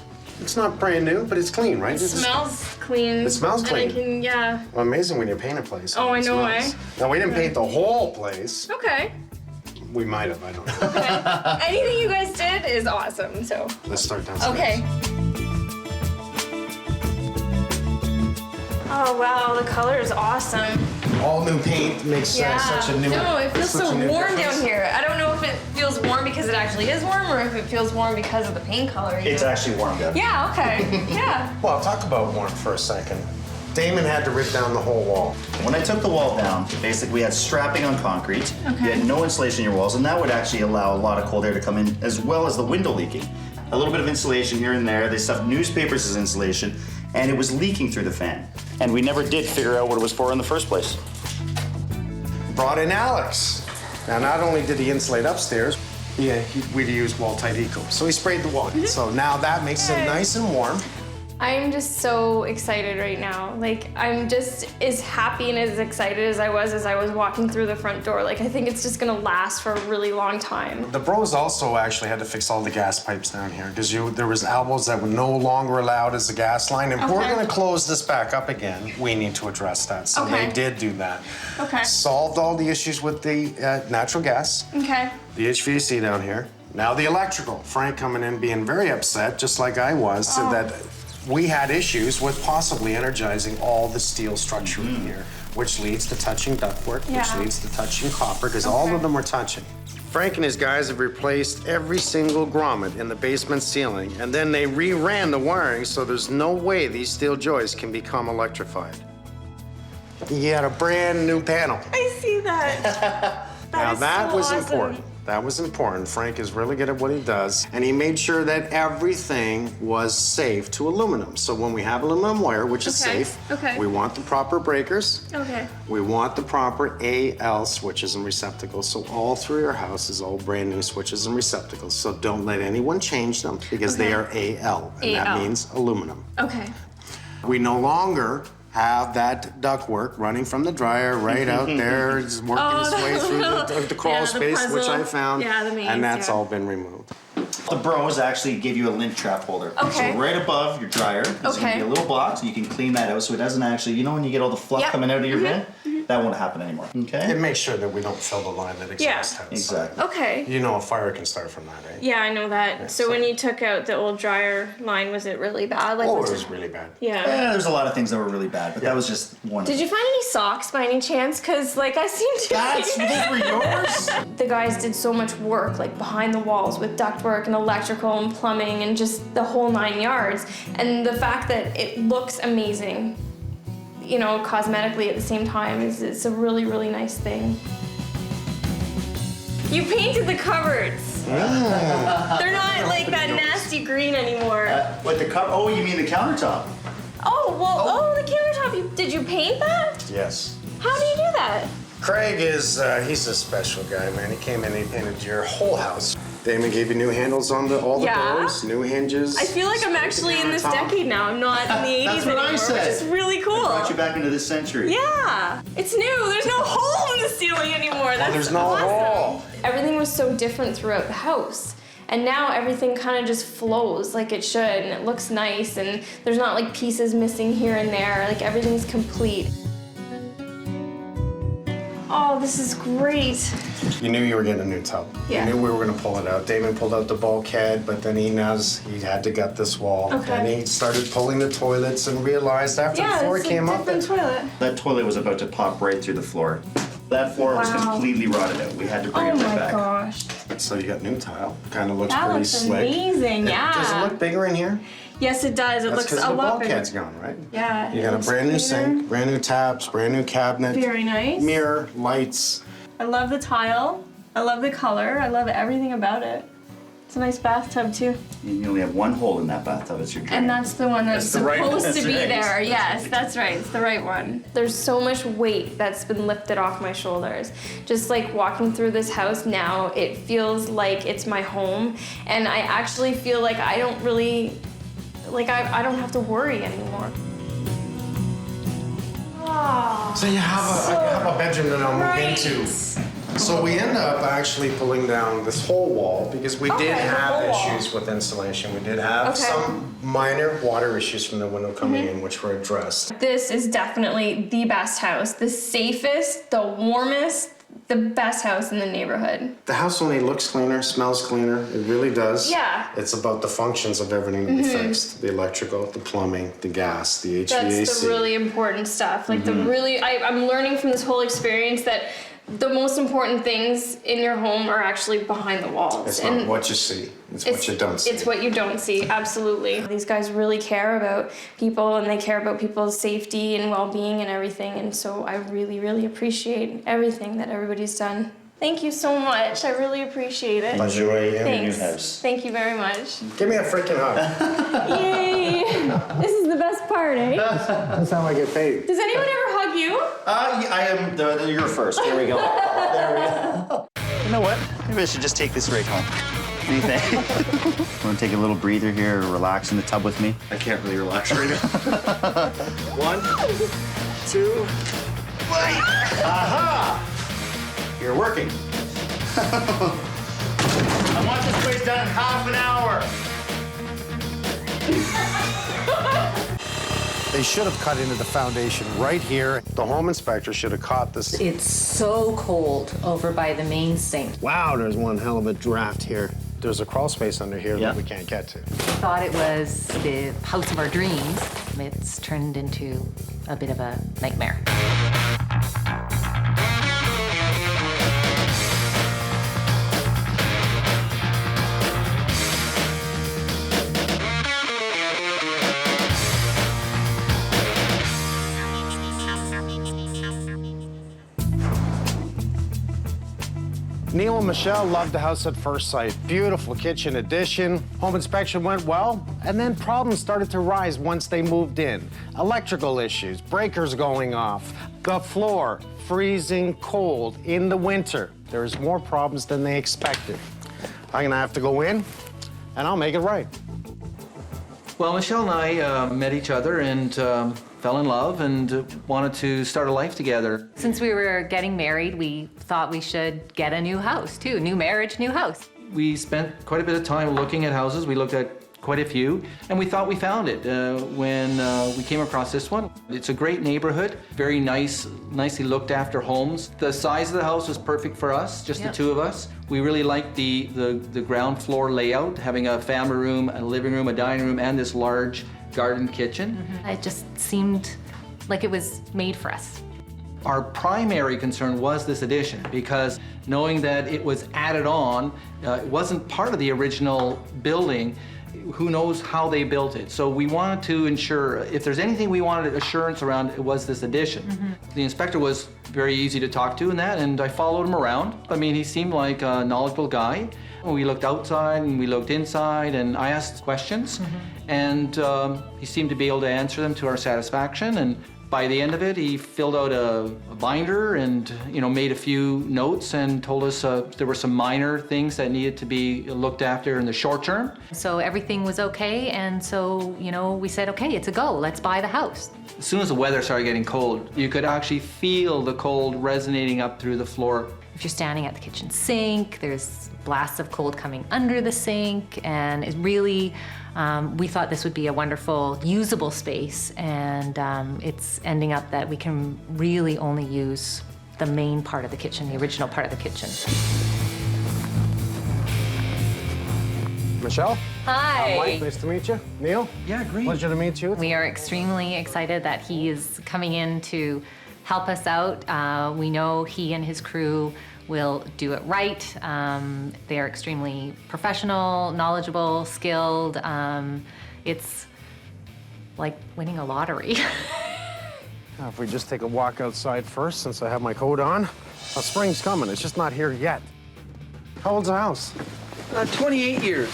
not brand new, but it's clean, right? It smells clean. It smells clean. And I can, yeah. Well, amazing when you paint a place. Oh, I It know, smells. Now we didn't paint the whole place. Okay. We might have. I don't know. Okay. Anything you guys did is awesome, so. Let's start downstairs. Okay. Oh, wow, the color is awesome. All new paint makes such a new. No, it feels such so a new warm difference. down here. I don't know if it feels warm because it actually is warm or if it feels warm because of the paint color. It's actually warm down. Yeah, okay. Yeah. Well, talk about warmth for a second. Damon had to rip down the whole wall. When I took the wall down, basically we had strapping on concrete. Okay. You had no insulation in your walls, and that would actually allow a lot of cold air to come in, as well as the window leaking. A little bit of insulation here and there. They stuffed newspapers as insulation, and it was leaking through the fan. And we never did figure out what it was for in the first place. Brought in Alex. Now, not only did he insulate upstairs, we'd used wall-tight eco. So he sprayed the wall. So now that makes it nice and warm. I'm just so excited right now. Like, I'm just as happy and as excited as I was walking through the front door. Like, I think it's just gonna last for a really long time. The bros also actually had to fix all the gas pipes down here because there was elbows that were no longer allowed as a gas line. And if we're Okay. gonna close this back up again, we need to address that. So Okay. they did do that. Okay. Solved all the issues with the natural gas, Okay. the HVAC down here. Now the electrical. Frank coming in being very upset, just like I was, so that we had issues with possibly energizing all the steel structure in here, which leads to touching ductwork, which Yeah. leads to touching copper, because all of them were touching. Frank and his guys have replaced every single grommet in the basement ceiling, and then they re-ran the wiring, so there's no way these steel joists can become electrified. You had a brand new panel. I see that. Now is that so was awesome. important. That was important. Frank is really good at what he does. And he made sure that everything was safe to aluminum. So when we have aluminum wire, which is safe, we want the proper breakers. Okay. We want the proper AL switches and receptacles. So all through your house is all brand new switches and receptacles. So don't let anyone change them because they are AL, and that means aluminum. Okay. We no longer have that ductwork running from the dryer right out there, just working its way through the crawl space, which I found, and that's all been removed. The Bros actually give you a lint trap holder. Okay. So right above your dryer, there's gonna be a little box, and you can clean that out so it doesn't actually, you know when you get all the fluff coming out of your vent? That won't happen anymore, okay? It makes sure that we don't fill the line that exhaust has. Exactly. Okay. You know a fire can start from that, right? Yeah, I know that. So when you took out the old dryer line, was it really bad? Like, Oh, it was really bad. Yeah. There's a lot of things that were really bad, but that was just one of Did you find any socks by any chance? Cause like I seem to. Those were yours? The guys did so much work, like behind the walls with ductwork and electrical and plumbing and just the whole 9 yards. And the fact that it looks amazing, you know, cosmetically at the same time, it's a really, really nice thing. You painted the cupboards. They're not like that nasty green anymore. What, the cup? Oh, you mean the countertop? Oh, well, the countertop, did you paint that? Yes. How do you do that? Craig is, he's a special guy, man. He came in and he painted your whole house. Damon gave you new handles on all the doors, new hinges. I feel like I'm actually in this decade now. I'm not in the 80s That's what anymore, I said. which is really cool. I brought you back into this century. Yeah, it's new. There's no hole in the ceiling anymore. That's there's no awesome. hole. Everything was so different throughout the house. And now everything kind of just flows like it should, and it looks nice, and there's not like pieces missing here and there. Like everything's complete. Oh, this is great. You knew you were getting a new tub. Yeah. You knew we were gonna pull it out. Damon pulled out the bulkhead, but then he had to gut this wall. Okay. And he started pulling the toilets and realized after the floor it's came a up different that toilet. That toilet was about to pop right through the floor. That floor was completely rotted out. We had to bring Oh it right my back. gosh. So you got new tile. Kind of looks That pretty looks slick. amazing, yeah. Does it look bigger in here? Yes, it does. It That's looks because a the lot bigger. bulkhead's gone, right? Yeah. You it got a looks brand new cleaner. sink, brand new taps, brand new cabinet. Very nice. Mirror, lights. I love the tile. I love the color. I love everything about it. It's a nice bathtub too. And you only have one hole in that bathtub. It's your drain. And that's the one that's the right one. supposed to That's be right. there. Yes, that's right. It's the right one. There's so much weight that's been lifted off my shoulders. Just like walking through this house now, it feels like it's my home. And I actually feel like I don't really, like I don't have to worry anymore. Oh, So you have a bedroom that I'll move into. So we end up actually pulling down this whole wall because we did the have whole wall. issues with insulation. We did have Okay. some minor water issues from the window coming in, which were addressed. This is definitely the best house, the safest, the warmest, the best house in the neighborhood. The house only looks cleaner, smells cleaner. It really does. Yeah. It's about the functions of everything to be fixed. The electrical, the plumbing, the gas, the HVAC. That's the really important stuff. Like I'm learning from this whole experience that the most important things in your home are actually behind the walls. It's not what you see, it's what you don't see. It's what you don't see, absolutely. These guys really care about people and they care about people's safety and well-being and everything. And so I really, really appreciate everything that everybody's done. Thank you so much. I really appreciate it. Enjoy your new Thanks. house. Thank you very much. Give me a freaking hug. Yay! This is the best part, eh? That's how I get paid. Does anyone ever hug you? I am you're first. There we go. There we go. You know what? Maybe I should just take this right home. What do you think? Want to take a little breather here, relax in the tub with me? I can't really relax right now. 1, 2, Aha! You're working. I want this place done in half an hour. They should have cut into the foundation right here. The home inspector should have caught this. It's so cold over by the main sink. Wow, there's one hell of a draft here. There's a crawl space under here that we can't get to. Thought it was the house of our dreams. It's turned into a bit of a nightmare. Neil and Michelle loved the house at first sight. Beautiful kitchen addition. Home inspection went well, and then problems started to rise once they moved in. Electrical issues, breakers going off, the floor freezing cold in the winter. There's more problems than they expected. I'm gonna have to go in, and I'll make it right. Well, Michelle and I met each other and fell in love and wanted to start a life together. Since we were getting married, we thought we should get a new house too. New marriage, new house. We spent quite a bit of time looking at houses. We looked at quite a few, and we thought we found it when we came across this one. It's a great neighborhood, very nice, nicely looked after homes. The size of the house was perfect for us, just the two of us. We really liked the ground floor layout, having a family room, a living room, a dining room, and this large garden kitchen. It just seemed like it was made for us. Our primary concern was this addition, because knowing that it was added on, it wasn't part of the original building. Who knows how they built it. So we wanted to ensure, if there's anything we wanted assurance around, it was this addition. The inspector was very easy to talk to in that, and I followed him around. I mean, he seemed like a knowledgeable guy. We looked outside and we looked inside, and I asked questions, and he seemed to be able to answer them to our satisfaction. And by the end of it, he filled out a binder and made a few notes and told us there were some minor things that needed to be looked after in the short term. So everything was okay, and so we said, okay, it's a go. Let's buy the house. As soon as the weather started getting cold, you could actually feel the cold resonating up through the floor. If you're standing at the kitchen sink, there's blasts of cold coming under the sink, and it really, we thought this would be a wonderful, usable space, and it's ending up that we can really only use the main part of the kitchen, the original part of the kitchen. Michelle? Hi. Mike, nice to meet you. Neil? Yeah, great. Pleasure to meet you. We are extremely excited that he is coming in to help us out. We know he and his crew will do it right. They're extremely professional, knowledgeable, skilled. It's like winning a lottery. Now, if we just take a walk outside first, since I have my coat on. Well, spring's coming, it's just not here yet. How old's the house? 28 years.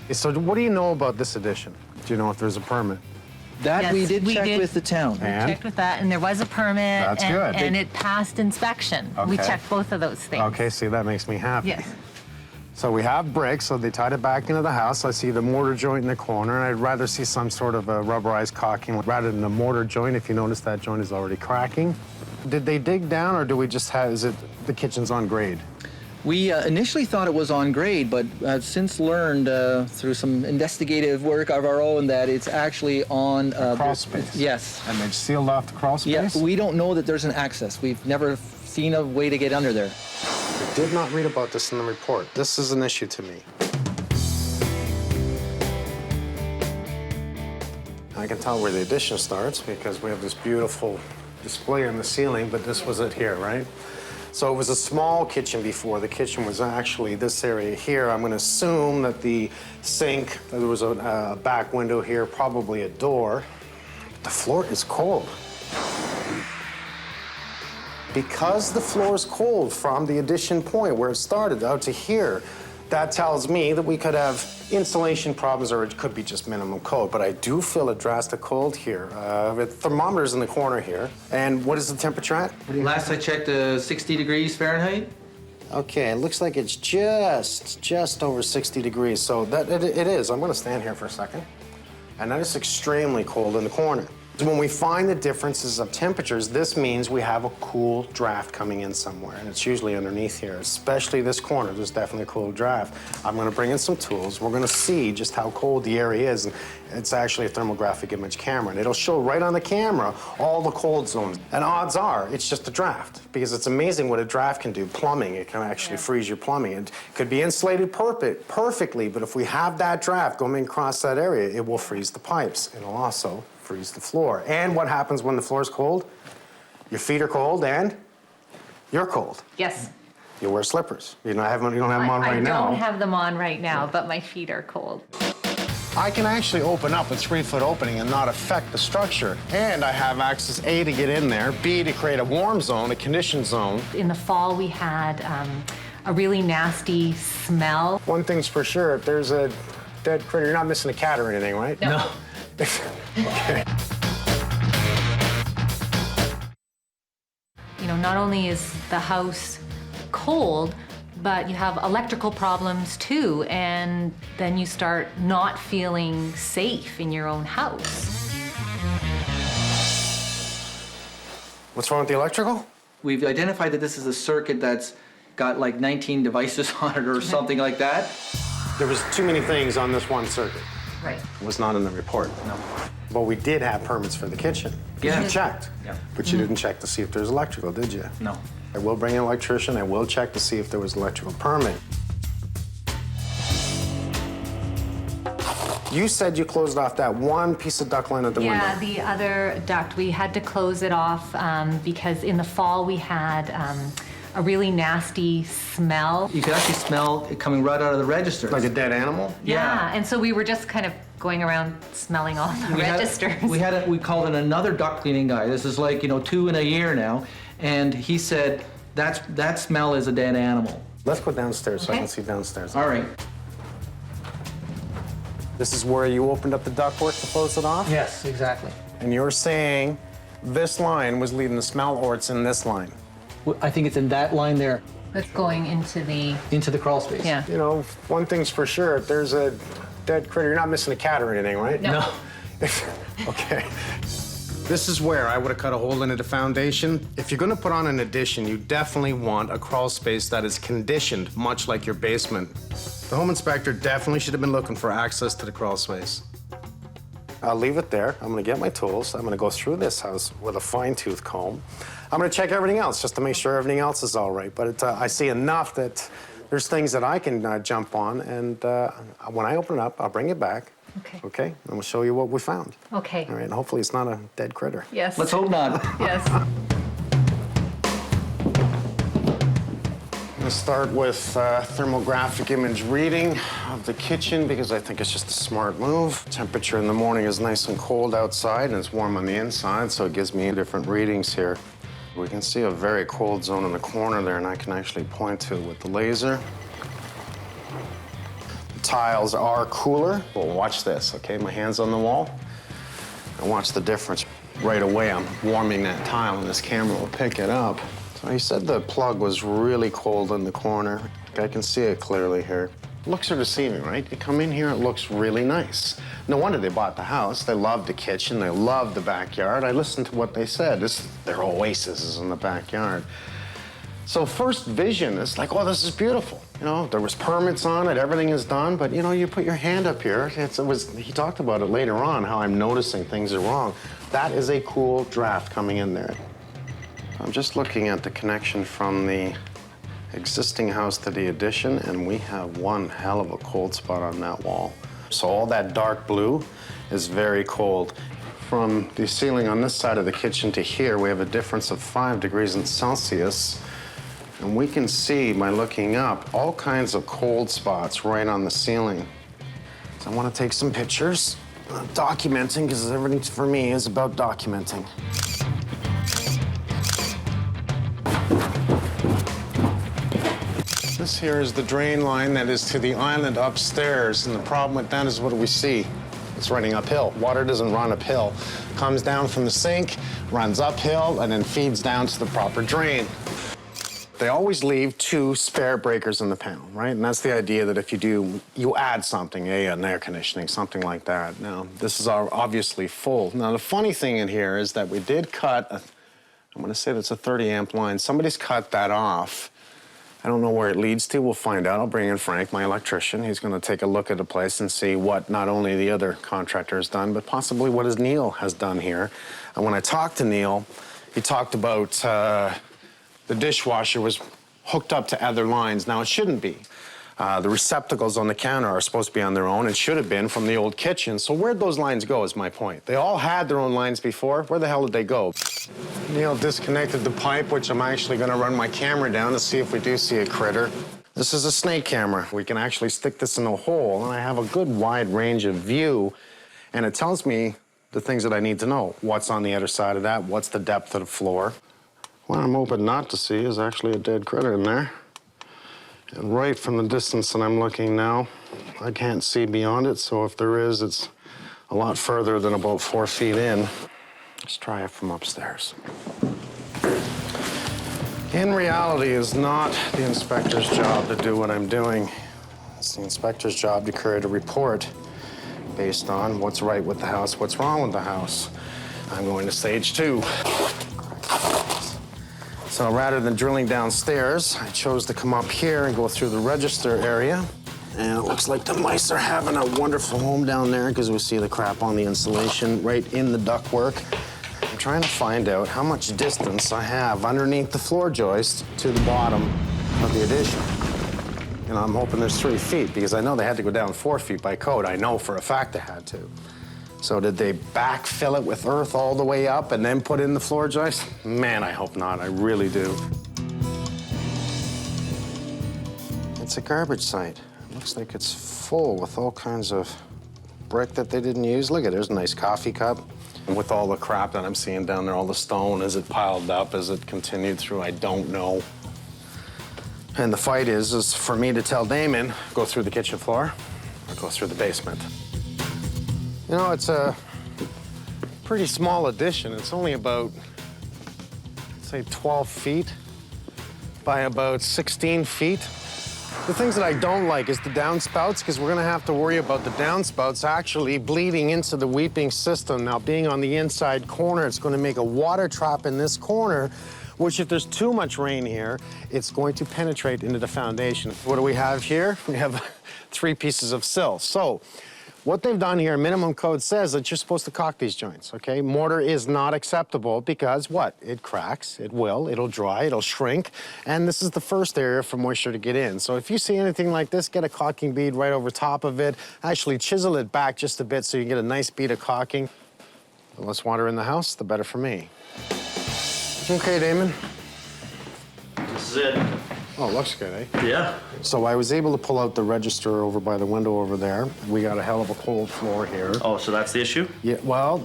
Okay, so what do you know about this addition? Do you know if there's a permit? That Yes, we did we check did. with the town. And? Checked with that, and there was a permit. That's good. And it passed inspection. We Okay. checked both of those things. Okay, see, that makes me happy. Yes. So we have bricks, so they tied it back into the house. I see the mortar joint in the corner, and I'd rather see some sort of a rubberized caulking rather than a mortar joint. If you notice, that joint is already cracking. Did they dig down, or do we just have, is it the kitchen's on grade? We initially thought it was on grade, but I've since learned through some investigative work of our own that it's actually on... Crawl space? Yes. And they sealed off the crawl space? Yeah, we don't know that there's an access. We've never seen a way to get under there. I did not read about this in the report. This is an issue to me. I can tell where the addition starts because we have this beautiful display on the ceiling, but this was it here, right? So it was a small kitchen before. The kitchen was actually this area here. I'm gonna assume that the sink, there was a back window here, probably a door. The floor is cold. Because the floor is cold from the addition point where it started out to here, that tells me that we could have insulation problems or it could be just minimum cold. But I do feel a drastic cold here. With thermometers in the corner here. And what is the temperature at? Last I checked, 60 degrees Fahrenheit. Okay, it looks like it's just over 60 degrees. So that it is. I'm gonna stand here for a second. And that is extremely cold in the corner. When we find the differences of temperatures, this means we have a cool draft coming in somewhere, and it's usually underneath here, especially this corner. There's definitely a cool draft. I'm gonna bring in some tools. We're gonna see just how cold the area is. It's actually a thermographic image camera, and it'll show right on the camera all the cold zones. And odds are, it's just a draft, because it's amazing what a draft can do. Plumbing, it can actually freeze your plumbing. It could be insulated perfectly, but if we have that draft going across that area, it will freeze the pipes. It'll also freeze the floor. And what happens when the floor is cold? Your feet are cold and you're cold. Yes. You wear slippers. You don't have them on right now. I don't have them on right now, but my feet are cold. I can actually open up a 3-foot opening and not affect the structure. And I have access, A, to get in there, B, to create a warm zone, a conditioned zone. In the fall, we had a really nasty smell. One thing's for sure, if there's a dead critter, you're not missing a cat or anything, right? No. Okay. You know, not only is the house cold, but you have electrical problems too, and then you start not feeling safe in your own house. What's wrong with the electrical? We've identified that this is a circuit that's got like 19 devices on it or something like that. There was too many things on this one circuit. Right. It was not in the report. No. But we did have permits for the kitchen. Yeah. You checked. Yeah. But you didn't check to see if there's electrical, did you? No. I will bring an electrician. I will check to see if there was electrical permit. You said you closed off that one piece of duct line at the window. Yeah, the other duct, we had to close it off because in the fall we had a really nasty smell. You could actually smell it coming right out of the registers. Like a dead animal? Yeah, and so we were just kind of going around smelling all the registers. We called in another duct cleaning guy. This is like, 2 in a year now. And he said, that smell is a dead animal. Let's go downstairs so I Okay. can see downstairs. All right. This is where you opened up the ductwork to close it off? Yes, exactly. And you're saying this line was leaving the smell, or it's in this line? I think it's in that line there, That's going into the crawl space. Yeah. You know, one thing's for sure, if there's a dead critter, you're not missing a cat or anything, right? No. Okay. This is where I would have cut a hole into the foundation. If you're gonna put on an addition, you definitely want a crawl space that is conditioned, much like your basement. The home inspector definitely should have been looking for access to the crawl space. I'll leave it there. I'm gonna get my tools. I'm gonna go through this house with a fine-tooth comb. I'm gonna check everything else just to make sure everything else is all right. But I see enough that there's things that I can jump on, and when I open it up, I'll bring it back. Okay. Okay? And we'll show you what we found. Okay. All right, and hopefully it's not a dead critter. Yes. Let's hope not. Yes. I'm gonna start with thermographic image reading of the kitchen because I think it's just a smart move. Temperature in the morning is nice and cold outside and it's warm on the inside, so it gives me different readings here. We can see a very cold zone in the corner there, and I can actually point to it with the laser. The tiles are cooler. Well, watch this, okay? My hand's on the wall. And watch the difference. Right away, I'm warming that tile, and this camera will pick it up. So he said the plug was really cold in the corner. I can see it clearly here. Looks are deceiving, right? You come in here, it looks really nice. No wonder they bought the house. They love the kitchen, they love the backyard. I listened to what they said. Their oasis is in the backyard. So first vision is like, oh, this is beautiful. You know, there was permits on it, everything is done, but you know, you put your hand up here. He talked about it later on, how I'm noticing things are wrong. That is a cool draft coming in there. I'm just looking at the connection from the existing house to the addition, and we have one hell of a cold spot on that wall. So all that dark blue is very cold. From the ceiling on this side of the kitchen to here, we have a difference of 5 degrees in Celsius. And we can see, by looking up, all kinds of cold spots right on the ceiling. So I want to take some pictures, documenting, because everything for me is about documenting. This here is the drain line that is to the island upstairs, and the problem with that is, what do we see? It's running uphill. Water doesn't run uphill. Comes down from the sink, runs uphill, and then feeds down to the proper drain. They always leave 2 spare breakers in the panel, right? And that's the idea that if you add something, an air conditioning, something like that. Now, this is obviously full. Now, the funny thing in here is that we did cut, I'm gonna say that's a 30 amp line. Somebody's cut that off. I don't know where it leads to. We'll find out. I'll bring in Frank, my electrician. He's going to take a look at the place and see what not only the other contractor has done, but possibly what Neil has done here. And when I talked to Neil, he talked about the dishwasher was hooked up to other lines. Now, it shouldn't be. The receptacles on the counter are supposed to be on their own. It should have been from the old kitchen. So where'd those lines go is my point. They all had their own lines before. Where the hell did they go? Neil disconnected the pipe, which I'm actually going to run my camera down to see if we do see a critter. This is a snake camera. We can actually stick this in a hole, and I have a good wide range of view, and it tells me the things that I need to know. What's on the other side of that? What's the depth of the floor? What I'm hoping not to see is actually a dead critter in there. And right from the distance that I'm looking now, I can't see beyond it, so if there is, it's a lot further than about 4 feet in. Let's try it from upstairs. In reality, it's not the inspector's job to do what I'm doing. It's the inspector's job to create a report based on what's right with the house, what's wrong with the house. I'm going to stage 2. So rather than drilling downstairs, I chose to come up here and go through the register area. And it looks like the mice are having a wonderful home down there because we see the crap on the insulation right in the ductwork. I'm trying to find out how much distance I have underneath the floor joist to the bottom of the addition. And I'm hoping there's 3 feet because I know they had to go down 4 feet by code. I know for a fact they had to. So did they backfill it with earth all the way up and then put in the floor joist? Man, I hope not. I really do. It's a garbage site. It looks like it's full with all kinds of brick that they didn't use. Look at it, there's a nice coffee cup. And with all the crap that I'm seeing down there, all the stone, is it piled up? Is it continued through? I don't know. And the fight is for me to tell Damon, go through the kitchen floor or go through the basement. You know, it's a pretty small addition. It's only about, say, 12 feet by about 16 feet. The things that I don't like is the downspouts, because we're gonna have to worry about the downspouts actually bleeding into the weeping system. Now, being on the inside corner, it's gonna make a water trap in this corner, which if there's too much rain here, it's going to penetrate into the foundation. What do we have here? We have 3 pieces of sill. So, what they've done here, minimum code says that you're supposed to caulk these joints, okay? Mortar is not acceptable because what? It cracks, it'll dry, it'll shrink, and this is the first area for moisture to get in. So if you see anything like this, get a caulking bead right over top of it, actually chisel it back just a bit so you get a nice bead of caulking. The less water in the house, the better for me. Okay, Damon. This is it. Oh, looks good, eh? Yeah. So I was able to pull out the register over by the window over there. We got a hell of a cold floor here. Oh, so that's the issue? Yeah, well,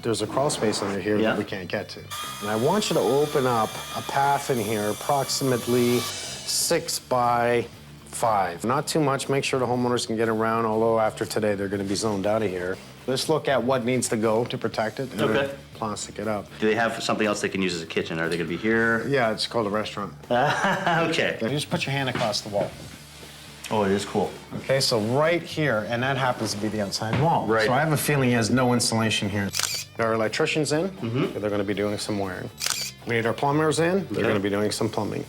there's a crawl space under here that we can't get to. And I want you to open up a path in here approximately 6 by 5. Not too much, make sure the homeowners can get around, although after today they're gonna be zoned out of here. Let's look at what needs to go to protect it and then plastic it up. Do they have something else they can use as a kitchen? Are they gonna be here? Yeah, it's called a restaurant. Okay. You just put your hand across the wall. Oh, it is cool. Okay, so right here, and that happens to be the outside wall. Right. So I have a feeling he has no insulation here. Our electrician's in, they're gonna be doing some wiring. We need our plumbers in, they're gonna be doing some plumbing.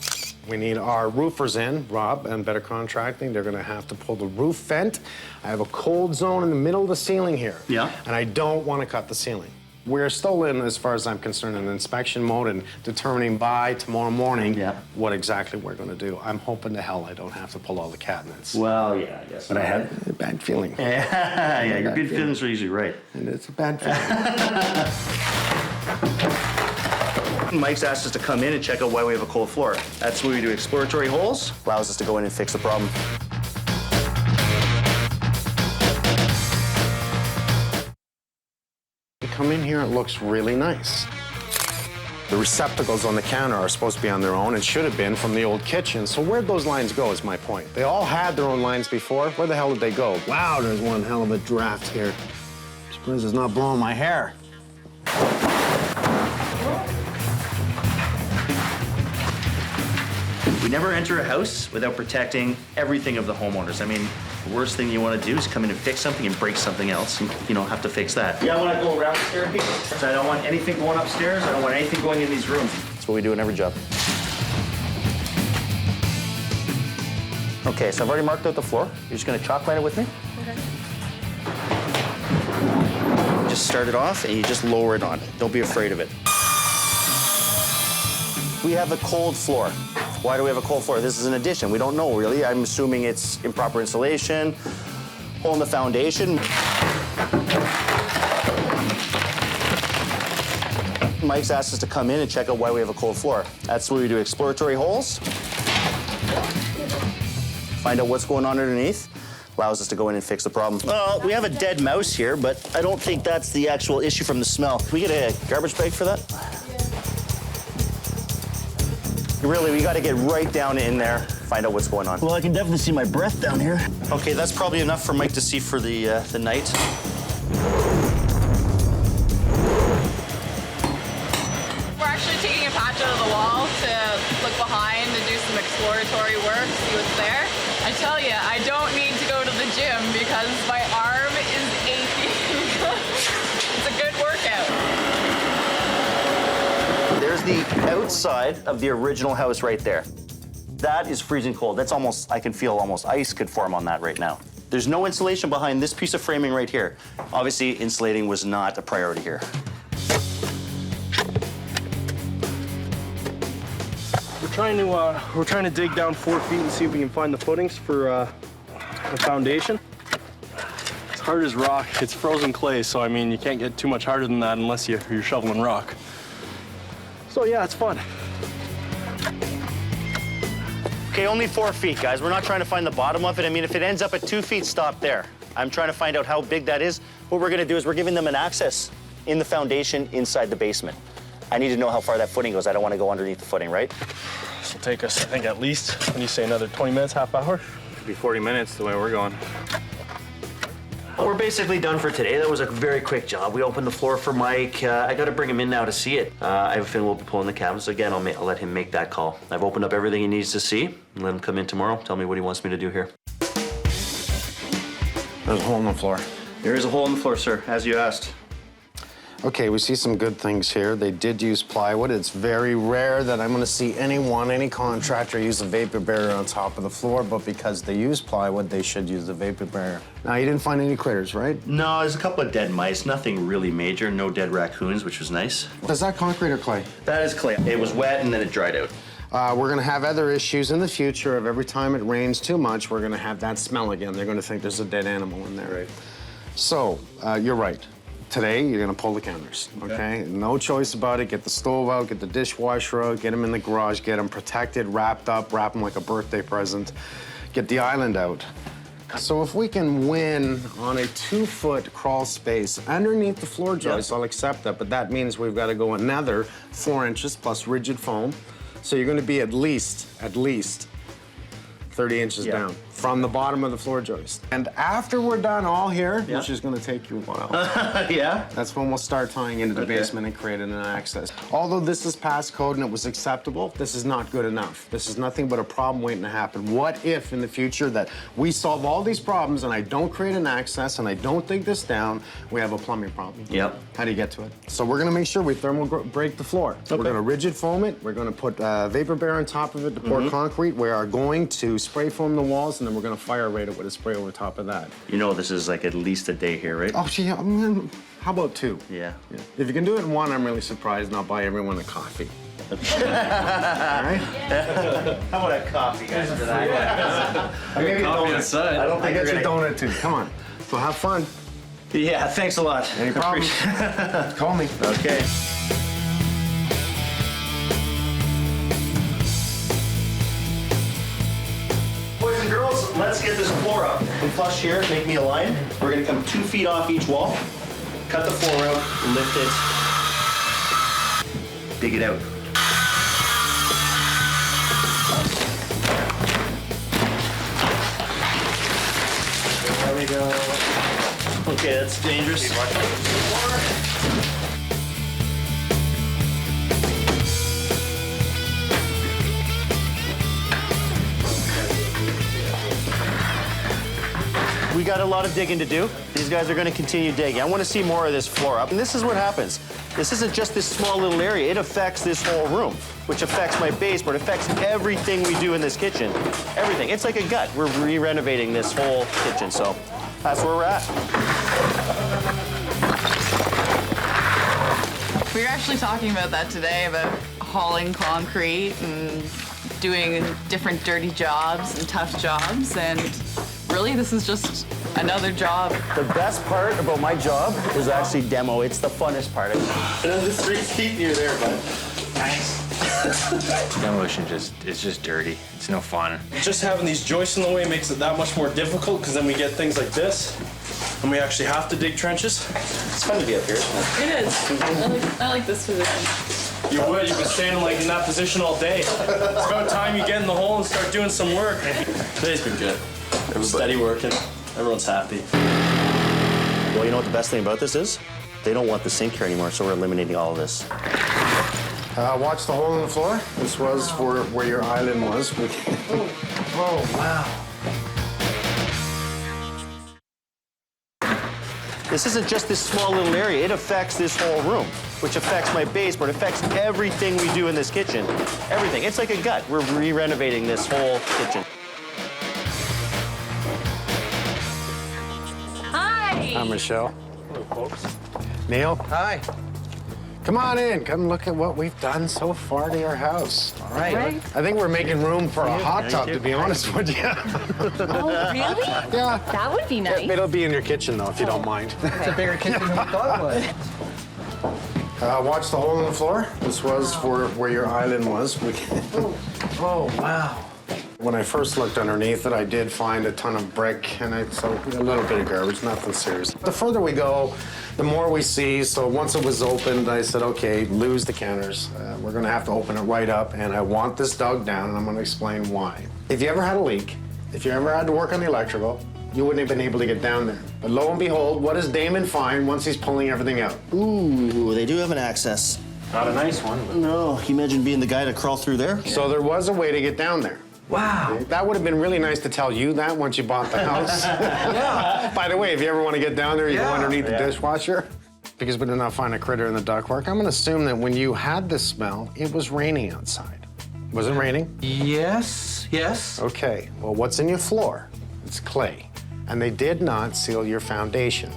We need our roofers in, Rob and Better Contracting. They're gonna have to pull the roof vent. I have a cold zone in the middle of the ceiling here. Yeah. And I don't wanna cut the ceiling. We're still in, as far as I'm concerned, in inspection mode and determining by tomorrow morning what exactly we're gonna do. I'm hoping to hell I don't have to pull all the cabinets. Well, yeah, I guess. But I have a bad feeling. Yeah, your good feelings are usually right. And it's a bad feeling. Mike's asked us to come in and check out why we have a cold floor. That's where we do exploratory holes. Allows us to go in and fix the problem. You come in here, it looks really nice. The receptacles on the counter are supposed to be on their own and should have been from the old kitchen. So where'd those lines go is my point. They all had their own lines before. Where the hell did they go? Wow, there's one hell of a draft here. Surprised it's not blowing my hair. We never enter a house without protecting everything of the homeowners. I mean, the worst thing you want to do is come in and fix something and break something else and, have to fix that. Yeah, I want to go around the staircase. So I don't want anything going upstairs. I don't want anything going in these rooms. That's what we do in every job. Okay, so I've already marked out the floor. You're just going to chalk line it with me? Okay. Just start it off and you just lower it on. Don't be afraid of it. We have a cold floor. Why do we have a cold floor? This is an addition. We don't know, really. I'm assuming it's improper insulation, hole in the foundation. Mike's asked us to come in and check out why we have a cold floor. That's where we do exploratory holes. Find out what's going on underneath. Allows us to go in and fix the problem. Well, we have a dead mouse here, but I don't think that's the actual issue from the smell. Can we get a garbage bag for that? Really, we got to get right down in there find out what's going on. Well, I can definitely see my breath down here. Okay, that's probably enough for Mike to see for the night. We're actually taking a patch out of the wall to look behind and do some exploratory work, see what's there. I tell you, I don't need to go to the gym because my arm is aching. It's a good workout. There's the outside of the original house right there. That is freezing cold. That's almost, I can feel almost ice could form on that right now. There's no insulation behind this piece of framing right here. Obviously, insulating was not a priority here. We're trying to dig down 4 feet and see if we can find the footings for the foundation. It's hard as rock. It's frozen clay, so I mean you can't get too much harder than that unless you're shoveling rock. So yeah, it's fun. Okay, only 4 feet, guys. We're not trying to find the bottom of it. I mean, if it ends up at 2 feet, stop there. I'm trying to find out how big that is. What we're gonna do is we're giving them an access in the foundation inside the basement. I need to know how far that footing goes. I don't want to go underneath the footing, right? This will take us, I think, at least, when you say another 20 minutes, half hour? Could be 40 minutes the way we're going. Well, we're basically done for today. That was a very quick job. We opened the floor for Mike. I got to bring him in now to see it. I have a feeling we'll be pulling the cabinets again. I'll let him make that call. I've opened up everything he needs to see and let him come in tomorrow. Tell me what he wants me to do here. There's a hole in the floor. There is a hole in the floor, sir, as you asked. Okay, we see some good things here. They did use plywood. It's very rare that I'm gonna see any contractor use a vapor barrier on top of the floor, but because they use plywood, they should use the vapor barrier. Now, you didn't find any critters, right? No, there's a couple of dead mice, nothing really major, no dead raccoons, which was nice. Is that concrete or clay? That is clay. It was wet and then it dried out. We're gonna have other issues in the future of every time it rains too much, we're gonna have that smell again. They're gonna think there's a dead animal in there. Right. So, you're right. Today, you're gonna pull the counters, okay? No choice about it. Get the stove out, get the dishwasher out, get them in the garage, get them protected, wrapped up, wrap them like a birthday present. Get the island out. So if we can win on a 2-foot crawl space underneath the floor joist, I'll accept that, but that means we've gotta go another 4 inches plus rigid foam. So you're gonna be at least 30 inches down from the bottom of the floor joist. And after we're done all here, which is gonna take you a while, that's when we'll start tying into the basement and creating an access. Although this is past code and it was acceptable, this is not good enough. This is nothing but a problem waiting to happen. What if in the future that we solve all these problems and I don't create an access and I don't dig this down, we have a plumbing problem? Yep. How do you get to it? So we're gonna make sure we thermal break the floor. We're gonna rigid foam it. We're gonna put vapor barrier on top of it to pour concrete. We are going to spray foam the walls, and then we're gonna fire rate it with a spray over top of that. You know this is like at least a day here, right? Oh, yeah, I mean, how about 2? Yeah. If you can do it in 1, I'm really surprised, and I'll buy everyone a coffee. All right? How about a coffee, guys, for that? Maybe coffee inside. I don't think I get you're your donut, too. Come on. So have fun. Yeah, thanks a lot. Any problems? Call me. Okay. Boys and girls, let's get this floor up. Come flush here, make me a line. We're gonna come 2 feet off each wall, cut the floor out, lift it, dig it out. There we go. Okay, that's dangerous. We got a lot of digging to do. These guys are gonna continue digging. I wanna see more of this floor up. And this is what happens. This isn't just this small little area. It affects this whole room, which affects my basement, affects everything we do in this kitchen. Everything. It's like a gut. We're re-renovating this whole kitchen, so that's where we're at. We were actually talking about that today, about hauling concrete and doing different dirty jobs and tough jobs, and really this is just another job. The best part about my job is actually demo. It's the funnest part. Another 3 feet near there, bud. Nice. Demolition it's just dirty. It's no fun. Just having these joists in the way makes it that much more difficult, because then we get things like this, and we actually have to dig trenches. It's fun to be up here, isn't it? It is. I like this position. You would. You've been standing like in that position all day. It's about time you get in the hole and start doing some work. Today's been good. Steady working. Everyone's happy. Well, you know what the best thing about this is? They don't want the sink here anymore, so we're eliminating all of this. Watch the hole in the floor. This was for where your island was. Oh, wow. This isn't just this small little area. It affects this whole room, which affects my basement, affects everything we do in this kitchen. Everything. It's like a gut. We're re-renovating this whole kitchen. Hi. Hi, Michelle. Hello, folks. Neil. Hi. Come on in. Come look at what we've done so far to your house. All right. I think we're making room for a hot tub, to be honest with you. Oh, really? Yeah. That would be nice. It'll be in your kitchen, though, if you don't mind. It's a bigger kitchen than we thought it was. Watch the hole in the floor. This was for where your island was. Oh, wow. When I first looked underneath it, I did find a ton of brick and a little bit of garbage, nothing serious. The further we go, the more we see. So once it was opened, I said, okay, lose the counters. We're gonna have to open it right up, and I want this dug down, and I'm gonna explain why. If you ever had a leak, if you ever had to work on the electrical, you wouldn't have been able to get down there. But lo and behold, what does Damon find once he's pulling everything out? Ooh, they do have an access. Not a nice one. But... No, can you imagine being the guy to crawl through there? So there was a way to get down there. Wow. That would have been really nice to tell you that once you bought the house. Yeah. By the way, if you ever want to get down there, you go Yeah. underneath the dishwasher. Because we did not find a critter in the ductwork, I'm going to assume that when you had this smell, it was raining outside. Was it raining? Yes, yes. Okay, well, what's in your floor? It's clay. And they did not seal your foundation.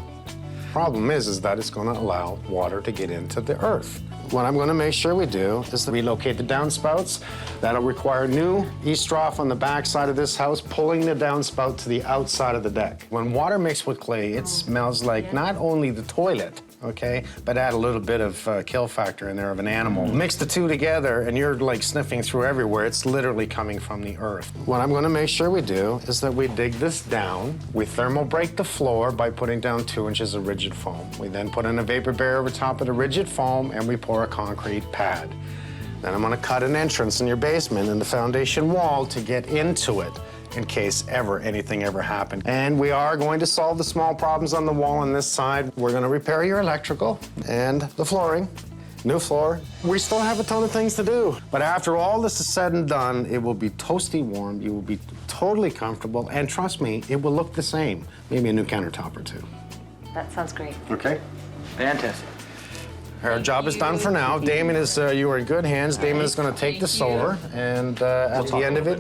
Problem is that it's going to allow water to get into the earth. What I'm going to make sure we do is to relocate the downspouts. That'll require new east trough on the back side of this house, pulling the downspout to the outside of the deck. When water mixed with clay, it smells like not only the toilet, okay, but add a little bit of kill factor in there of an animal. Mix the two together and you're like sniffing through everywhere. It's literally coming from the earth. What I'm going to make sure we do is that we dig this down. We thermal break the floor by putting down 2 inches of rigid foam. We then put in a vapor barrier over top of the rigid foam and we pour a concrete pad. Then I'm going to cut an entrance in your basement in the foundation wall to get into it in case anything ever happened. And we are going to solve the small problems on the wall on this side. We're going to repair your electrical and the flooring, new floor. We still have a ton of things to do. But after all this is said and done, it will be toasty warm. You will be totally comfortable. And trust me, it will look the same. Maybe a new countertop or two. That sounds great. Okay? Fantastic. Our job is done for now. Damon is, you are in good hands. Damon is going to take this over. And at the end of it,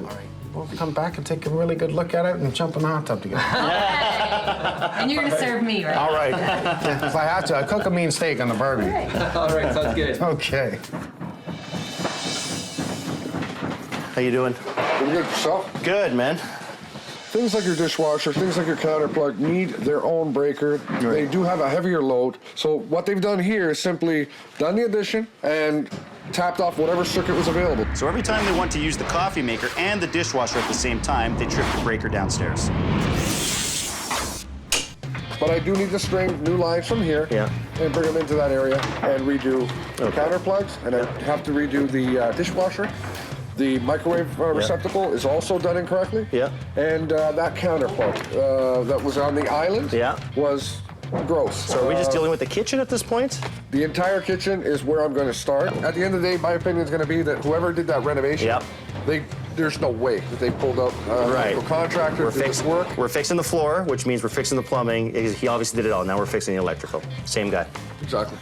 we'll come back and take a really good look at it and jump in the hot tub together. And you're gonna serve me, right? All right. If I have to, I cook a mean steak on the barbie. All right, sounds good. Okay. How you doing? Pretty good, yourself? Good, man. Things like your dishwasher, things like your counter plug need their own breaker. They do have a heavier load. So what they've done here is simply done the addition and tapped off whatever circuit was available. So every time they want to use the coffee maker and the dishwasher at the same time, they trip the breaker downstairs. But I do need to string new lines from here and bring them into that area and redo the counter plugs, and I have to redo the dishwasher. The microwave receptacle is also done incorrectly. And that counter plug that was on the island was gross. So are we just dealing with the kitchen at this point? The entire kitchen is where I'm going to start. At the end of the day, my opinion is going to be that whoever did that renovation, there's no way that they pulled up a contractor to do this work. We're fixing the floor, which means we're fixing the plumbing. He obviously did it all. Now we're fixing the electrical. Same guy. Exactly.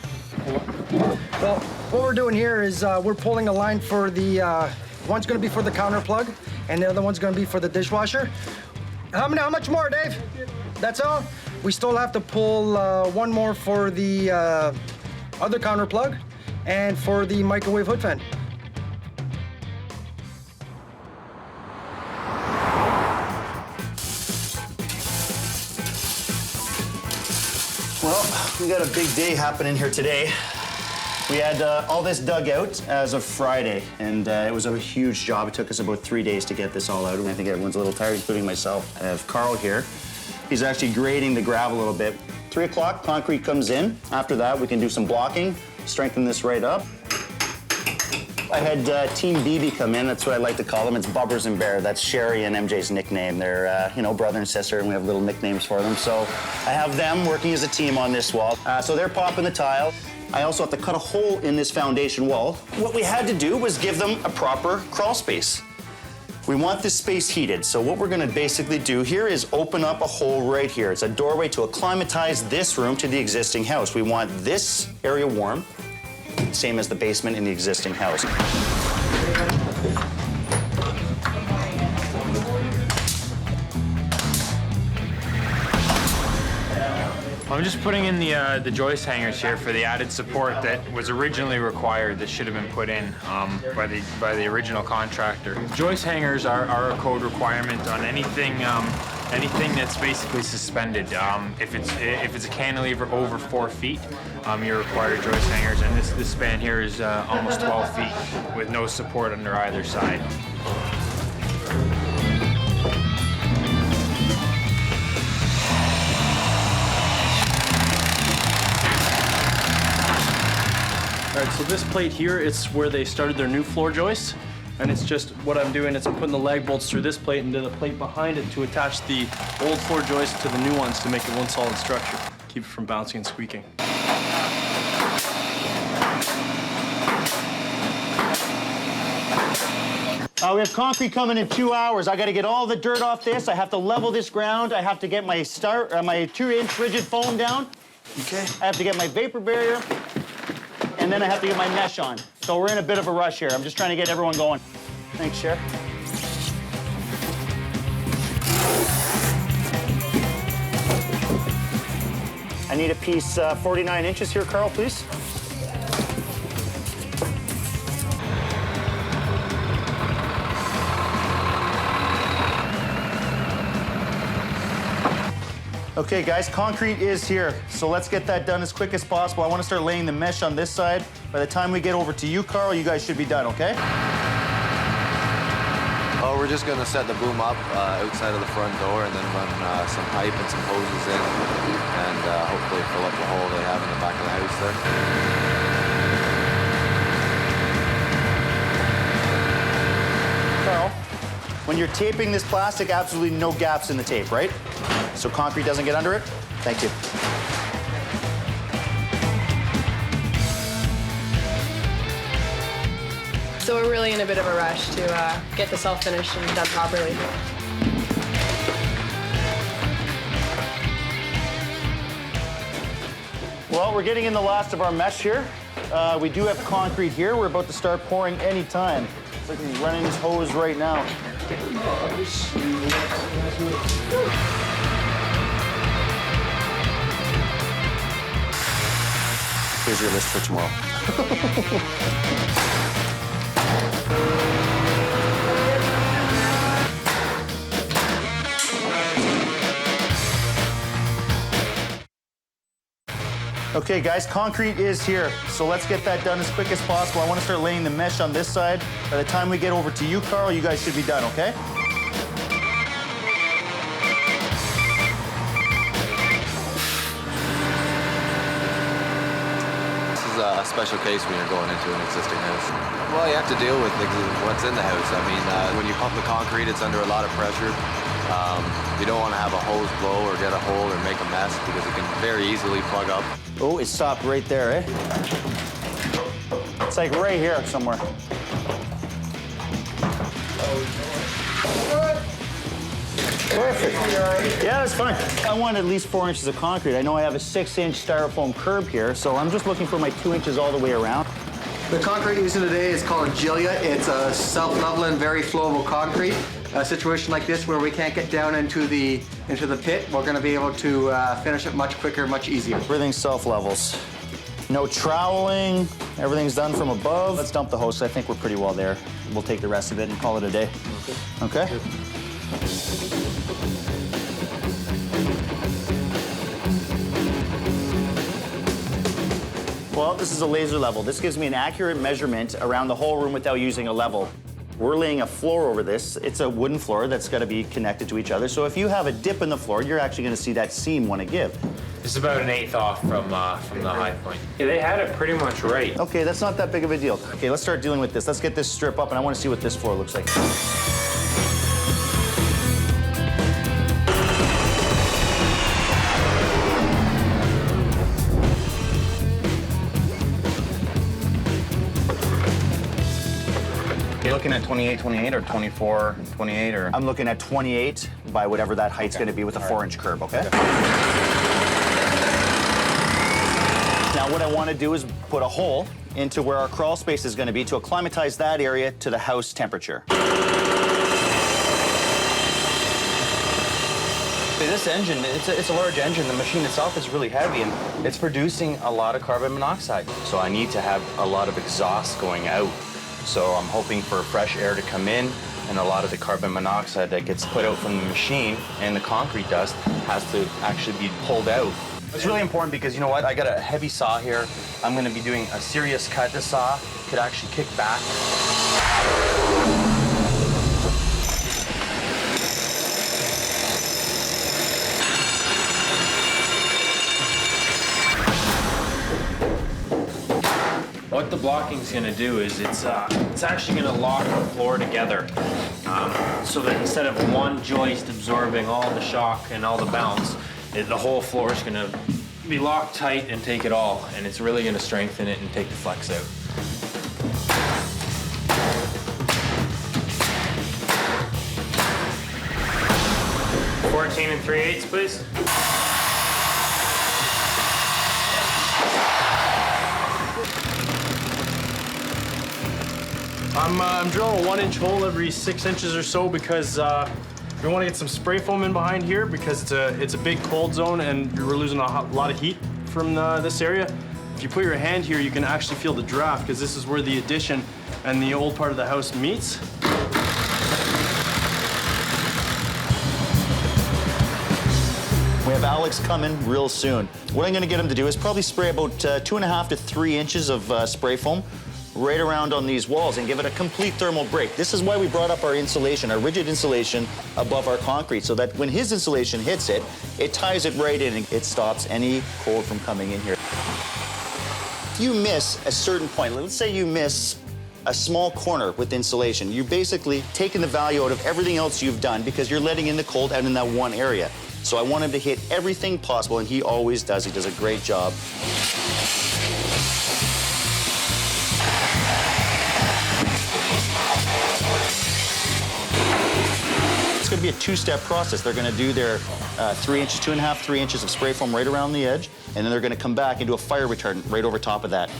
Well, what we're doing here is we're pulling a line for the, one's gonna be for the counter plug, and the other one's gonna be for the dishwasher. How much more, Dave? That's all? We still have to pull one more for the other counter plug and for the microwave hood fan. Well, we got a big day happening here today. We had all this dug out as of Friday, and it was a huge job. It took us about 3 days to get this all out, and I think everyone's a little tired, including myself. I have Carl here. He's actually grading the gravel a little bit. 3 o'clock, concrete comes in. After that, we can do some blocking, strengthen this right up. I had Team BB come in. That's what I like to call them. It's Bubbers and Bear. That's Sherry and MJ's nickname. They're, you know, brother and sister, and we have little nicknames for them. So I have them working as a team on this wall. So they're popping the tile. I also have to cut a hole in this foundation wall. What we had to do was give them a proper crawl space. We want this space heated, so what we're gonna basically do here is open up a hole right here. It's a doorway to acclimatize this room to the existing house. We want this area warm, same as the basement in the existing house. I'm just putting in the joist hangers here for the added support that was originally required, that should have been put in by the original contractor. Joist hangers are a code requirement on anything that's basically suspended. If it's a cantilever over 4 feet, you're required joist hangers, and this span here is almost 12 feet with no support under either side. All right, so this plate here, it's where they started their new floor joists. And it's just, what I'm doing is I'm putting the lag bolts through this plate into the plate behind it to attach the old floor joists to the new ones to make it one solid structure. Keep it from bouncing and squeaking. We have concrete coming in 2 hours. I gotta get all the dirt off this. I have to level this ground. I have to get my 2-inch rigid foam down. Okay. I have to get my vapor barrier. And then I have to get my mesh on. So we're in a bit of a rush here. I'm just trying to get everyone going. Thanks, Cher. I need a piece 49 inches here, Carl, please. Okay, guys, concrete is here, so let's get that done as quick as possible. I want to start laying the mesh on this side. By the time we get over to you, Carl, you guys should be done, okay? Oh, we're just gonna set the boom up outside of the front door and then run some pipe and some hoses in and hopefully fill up the hole they have in the back of the house there. Carl, when you're taping this plastic, absolutely no gaps in the tape, right? So concrete doesn't get under it? Thank you. So we're really in a bit of a rush to get this all finished and done properly. Well, we're getting in the last of our mesh here. We do have concrete here. We're about to start pouring any time. It's like we're running this hose right now. Here's your list for tomorrow. Okay, guys, concrete is here, so let's get that done as quick as possible. I want to start laying the mesh on this side. By the time we get over to you, Carl, you guys should be done, okay? A special case when you're going into an existing house. Well, you have to deal with what's in the house. I mean, when you pump the concrete, it's under a lot of pressure. You don't want to have a hose blow or get a hole or make a mess because it can very easily plug up. Oh, it stopped right there, eh? It's like right here somewhere. Perfect. Yeah, that's fine. I want at least 4 inches of concrete. I know I have a 6-inch styrofoam curb here, so I'm just looking for my 2 inches all the way around. The concrete used today is called a Gilia. It's a self-leveling, very flowable concrete. A situation like this where we can't get down into the pit, we're going to be able to finish it much quicker, much easier. Everything self-levels. No troweling. Everything's done from above. Let's dump the hose. I think we're pretty well there. We'll take the rest of it and call it a day. Okay? Okay? Well, this is a laser level. This gives me an accurate measurement around the whole room without using a level. We're laying a floor over this. It's a wooden floor that's got to be connected to each other. So if you have a dip in the floor, you're actually going to see that seam want to give. It's about an 1/8 off from the high point. Yeah, they had it pretty much right. Okay, that's not that big of a deal. Okay, let's start dealing with this. Let's get this strip up, and I want to see what this floor looks like. You're looking at 28 or 24, 28 or? I'm looking at 28 by whatever that height's going to be with a 4-inch curb, okay? Now what I want to do is put a hole into where our crawl space is going to be to acclimatize that area to the house temperature. This engine, it's a large engine. The machine itself is really heavy, and it's producing a lot of carbon monoxide. So I need to have a lot of exhaust going out. So I'm hoping for fresh air to come in, and a lot of the carbon monoxide that gets put out from the machine and the concrete dust has to actually be pulled out. It's really important because, you know what, I got a heavy saw here. I'm gonna be doing a serious cut. This saw could actually kick back. What the blocking's gonna do is it's actually gonna lock the floor together, so that instead of one joist absorbing all the shock and all the bounce, the whole floor is gonna be locked tight and take it all, and it's really gonna strengthen it and take the flex out. $14 3/8, please. I'm drilling a 1-inch hole every 6 inches or so because we want to get some spray foam in behind here because it's a big cold zone and we're losing a lot of heat from this area. If you put your hand here, you can actually feel the draft because this is where the addition and the old part of the house meets. We have Alex coming real soon. What I'm going to get him to do is probably spray about 2.5 to 3 inches of spray foam right around on these walls and give it a complete thermal break. This is why we brought up our insulation, our rigid insulation above our concrete, so that when his insulation hits it, it ties it right in and it stops any cold from coming in here. If you miss a certain point, let's say you miss a small corner with insulation, you're basically taking the value out of everything else you've done because you're letting in the cold out in that one area. So I want him to hit everything possible, and he always does. He does a great job. It's going to be a 2-step process. They're going to do their 3 inches, 2.5, 3 inches of spray foam right around the edge, and then they're going to come back and do a fire retardant right over top of that.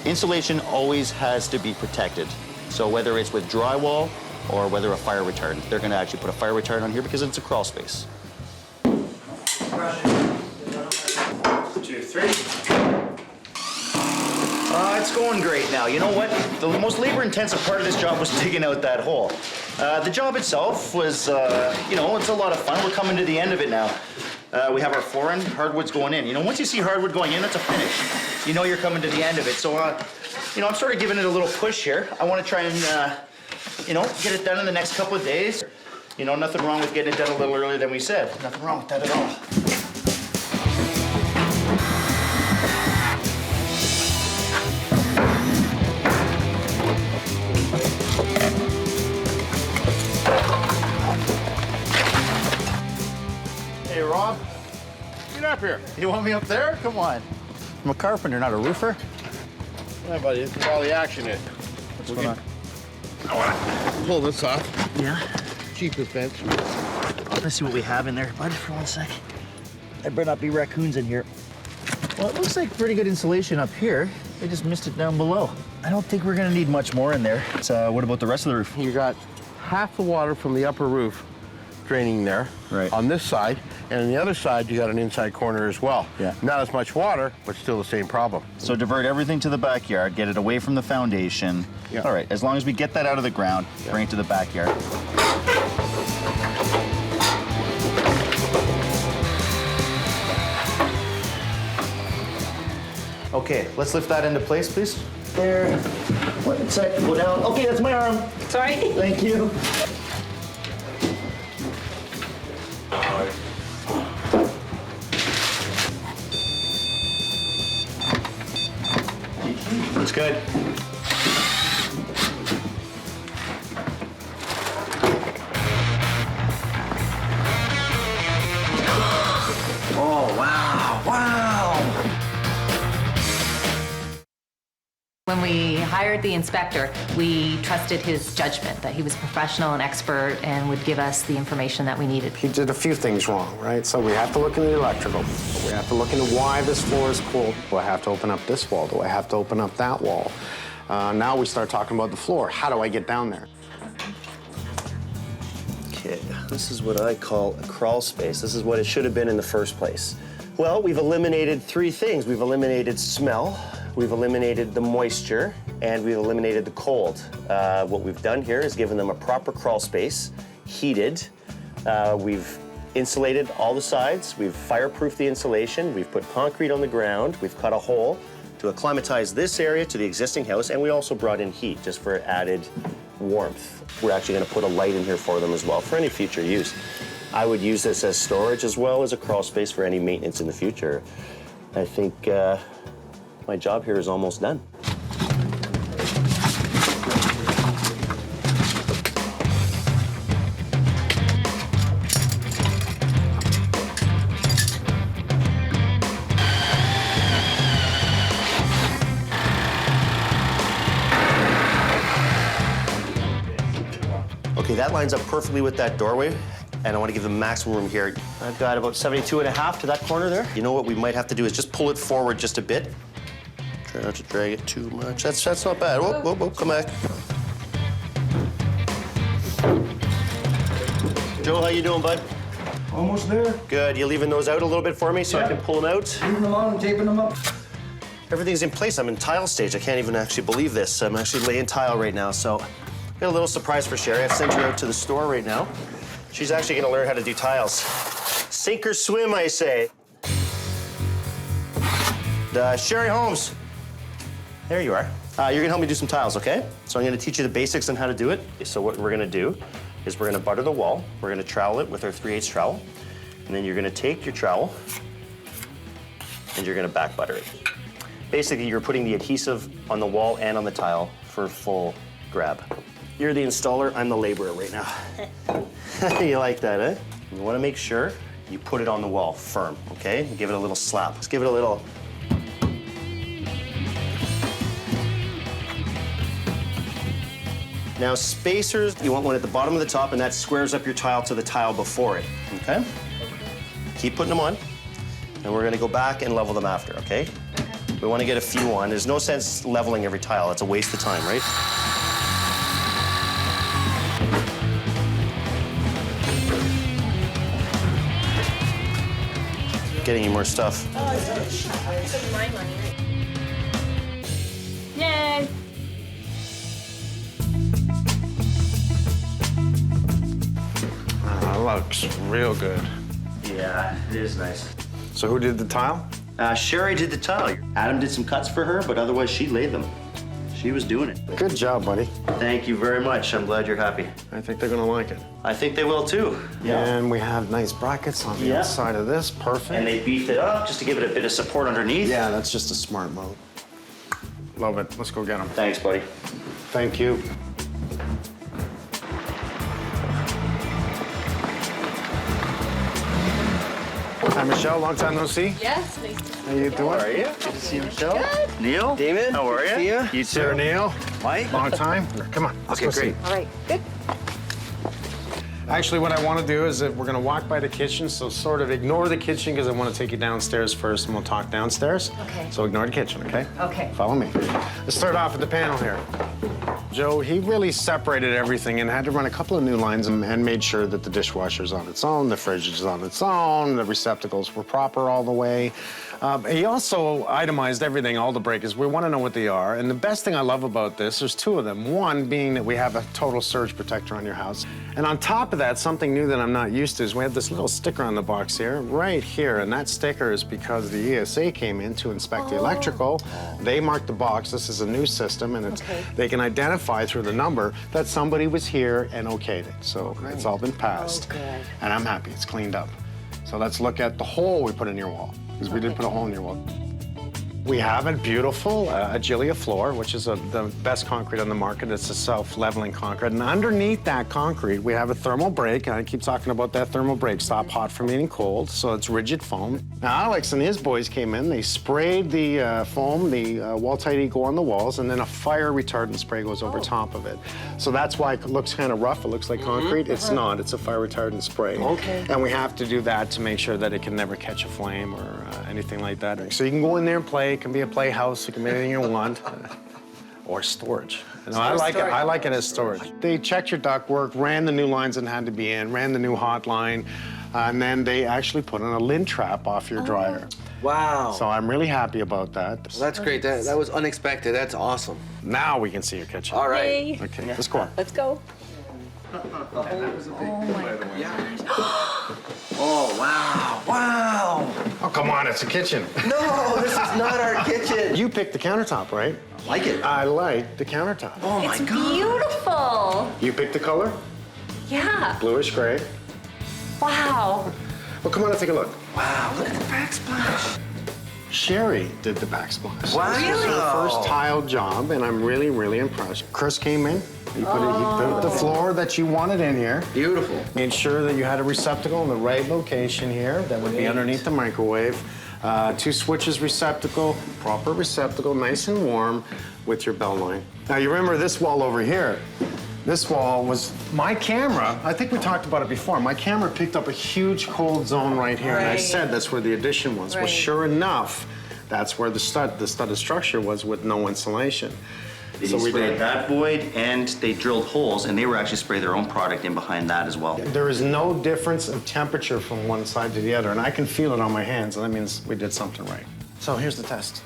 Insulation always has to be protected. So whether it's with drywall or whether a fire retardant, they're going to actually put a fire retardant on here because it's a crawl space. 2, 3. It's going great now. You know what? The most labor-intensive part of this job was digging out that hole. The job itself was, you know, it's a lot of fun. We're coming to the end of it now. We have our flooring, hardwood's going in. You know, once you see hardwood going in, that's a finish. You know you're coming to the end of it. So, you know, I'm sort of giving it a little push here. I want to try and, you know, get it done in the next couple of days. You know, nothing wrong with getting it done a little earlier than we said. Nothing wrong with that at all. Hey, Rob, get up here. You want me up there? Come on. I'm a carpenter, not a roofer. Yeah, buddy, this is all the action is. What's going on? I want to pull this off. Yeah? Cheapest bench. Let's see what we have in there, bud, for 1 sec. There better not be raccoons in here. Well, it looks like pretty good insulation up here. They just missed it down below. I don't think we're gonna need much more in there. So what about the rest of the roof? You got half the water from the upper roof draining there, right, on this side, and on the other side you got an inside corner as well. Yeah. Not as much water, but still the same problem. So divert everything to the backyard, get it away from the foundation. Yeah. All right, as long as we get that out of the ground, bring it to the backyard. Okay, let's lift that into place, please. There. One sec, go down. Okay, that's my arm. Sorry. Thank you. good. Oh, wow, wow. When we hired the inspector, we trusted his judgment, that he was professional and expert and would give us the information that we needed. He did a few things wrong, right? So we have to look into the electrical. We have to look into why this floor is cool. Do I have to open up this wall? Do I have to open up that wall? Now we start talking about the floor. How do I get down there? Okay, this is what I call a crawl space. This is what it should have been in the first place. Well, we've eliminated three things. We've eliminated smell, we've eliminated the moisture, and we've eliminated the cold. What we've done here is given them a proper crawl space, heated. We've insulated all the sides. We've fireproofed the insulation. We've put concrete on the ground. We've cut a hole to acclimatize this area to the existing house, and we also brought in heat just for added warmth. We're actually going to put a light in here for them as well for any future use. I would use this as storage as well as a crawl space for any maintenance in the future. I think my job here is almost done. Okay, that lines up perfectly with that doorway, and I want to give them maximum room here. I've got about 72.5 to that corner there. You know what we might have to do is just pull it forward just a bit. Try not to drag it too much. That's not bad. Whoop, whoop, whoop, come back. Joe, how you doing, bud? Almost there. Good. You leaving those out a little bit for me so I can pull them out? Leaving them on and taping them up. Everything's in place. I'm in tile stage. I can't even actually believe this. I'm actually laying tile right now, so got a little surprise for Sherry. I've sent her out to the store right now. She's actually gonna learn how to do tiles. Sink or swim, I say. Sherry Holmes. There you are. You're gonna help me do some tiles, okay? So I'm gonna teach you the basics on how to do it. So what we're gonna do is we're gonna butter the wall. We're gonna trowel it with our 3/8 trowel. And then you're gonna take your trowel and you're gonna back butter it. Basically, you're putting the adhesive on the wall and on the tile for full grab. You're the installer, I'm the laborer right now. You like that, eh? You wanna make sure you put it on the wall firm, okay? Give it a little slap. Let's give it a little. Now, spacers, you want one at the bottom of the top, and that squares up your tile to the tile before it, okay? Keep putting them on, and we're gonna go back and level them after, okay? We wanna get a few on. There's no sense leveling every tile. It's a waste of time, right? Getting you more stuff. Oh, it's my money. Yay! That looks real good. Yeah, it is nice. So who did the tile? Sherry did the tile. Adam did some cuts for her, but otherwise she laid them. She was doing it. Good job, buddy. Thank you very much. I'm glad you're happy. I think they're gonna like it. I think they will too. And we have nice brackets on the outside of this. Perfect. And they beefed it up just to give it a bit of support underneath. Yeah, that's just a smart move. Love it. Let's go get them. Thanks, buddy. Thank you. Hi, Michelle. Long time no see. Yes, nice. How you doing? How are you? Good to see you, Michelle. Good. Neil? Damon? How are you? See ya. You too. Sarah Neil. Mike? Long time. Come on. Let's Okay, go see. great. All right, good. Actually, what I want to do is that we're going to walk by the kitchen, so sort of ignore the kitchen because I want to take you downstairs first, and we'll talk downstairs. Okay. So ignore the kitchen, okay? Okay. Follow me. Let's start off with the panel here. Joe, he really separated everything and had to run a couple of new lines and made sure that the dishwasher's on its own, the fridge is on its own, the receptacles were proper all the way. He also itemized everything, all the breakers. We want to know what they are. And the best thing I love about this, there's two of them. One being that we have a total surge protector on your house. And on top of that, something new that I'm not used to is we have this little sticker on the box here, right here. And that sticker is because the ESA came in to inspect the electrical. They marked the box. This is a new system, and it's, they can identify through the number that somebody was here and okayed it. So it's all been passed. And I'm happy. It's cleaned up. So let's look at the hole we put in your wall, because we did put a hole in your wall. We have a beautiful Agilia floor, which is the best concrete on the market. It's a self-leveling concrete. And underneath that concrete, we have a thermal break. And I keep talking about that thermal break. Stop hot from getting cold, so it's rigid foam. Now, Alex and his boys came in. They sprayed the foam, the wall-tight eco on the walls, and then a fire retardant spray goes over top of it. So that's why it looks kind of rough. It looks like concrete. It's not. It's a fire retardant spray. Okay. And we have to do that to make sure that it can never catch a flame or anything like that. So you can go in there and play. It can be a playhouse. It can be anything you want. Or storage. No, I like it as storage. They checked your ductwork, ran the new lines that had to be in, ran the new hot line, and then they actually put in a lint trap off your dryer. Wow. So I'm really happy about that. Well, that's great. That was unexpected. That's awesome. Now we can see your kitchen. All right. Okay, let's go on. Let's go. Oh, wow. Wow. Oh, come on, it's a kitchen. No, this is not our kitchen. You picked the countertop, right? I like it. I like the countertop. Oh, my It's God. beautiful. You picked the color? Yeah. Bluish gray. Wow. Well, come on, let's take a look. Wow, look at the backsplash. Sherry did the backsplash. Wow. This was her first tile job, and I'm really, really impressed. Chris came in. He put the floor that you wanted in here. Beautiful. Made sure that you had a receptacle in the right location here that would be underneath the microwave. 2 switches receptacle, proper receptacle, nice and warm with your bell line. Now you remember this wall over here. This wall was my camera. I think we talked about it before. My camera picked up a huge cold zone right here, and I said that's where the addition was. Well, sure enough, that's where the studded structure was with no insulation. They sprayed that void, and they drilled holes, and they were actually spraying their own product in behind that as well. There is no difference of temperature from one side to the other, and I can feel it on my hands, and that means we did something right. So here's the test.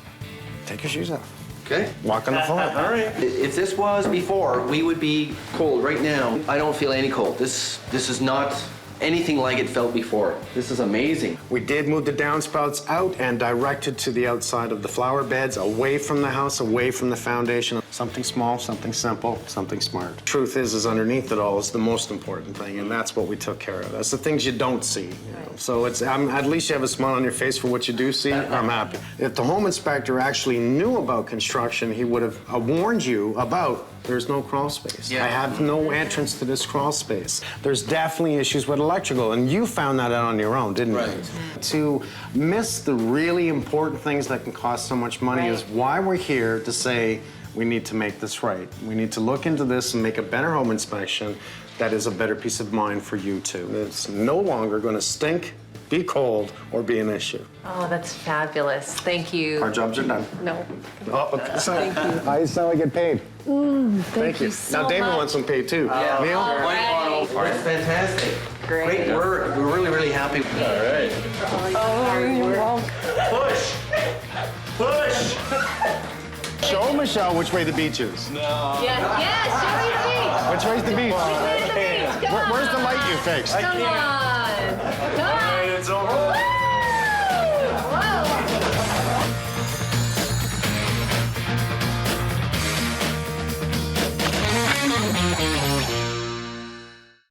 Take your shoes off. Okay. Walk on the floor. All right. If this was before, we would be cold right now. I don't feel any cold. This is not anything like it felt before. This is amazing. We did move the downspouts out and directed to the outside of the flower beds, away from the house, away from the foundation. Something small, something simple, something smart. Truth is underneath it all is the most important thing, and that's what we took care of. That's the things you don't see. You know? So at least you have a smile on your face for what you do see. I'm happy. If the home inspector actually knew about construction, he would have warned you about there's no crawl space. I have no entrance to this crawl space. There's definitely issues with electrical, and you found that out on your own, didn't you? To miss the really important things that can cost so much money is why we're here to say we need to make this right. We need to look into this and make a better home inspection that is a better peace of mind for you too. It's no longer going to stink, be cold, or be an issue. Oh, that's fabulous. Thank you. Our jobs are done. No. Oh, Thank you. I saw I get paid. Thank you so Now David much. wants some paid too. Neil? All right. That's fantastic. Great work. We're really, really happy. All right. Oh, you're welcome. Push. Push. Show Michelle which way the beach is. Yes, show your feet. Which way's the beach? Which way is the beach? Come Where's the light you fixed? Come on. Come on. It's over.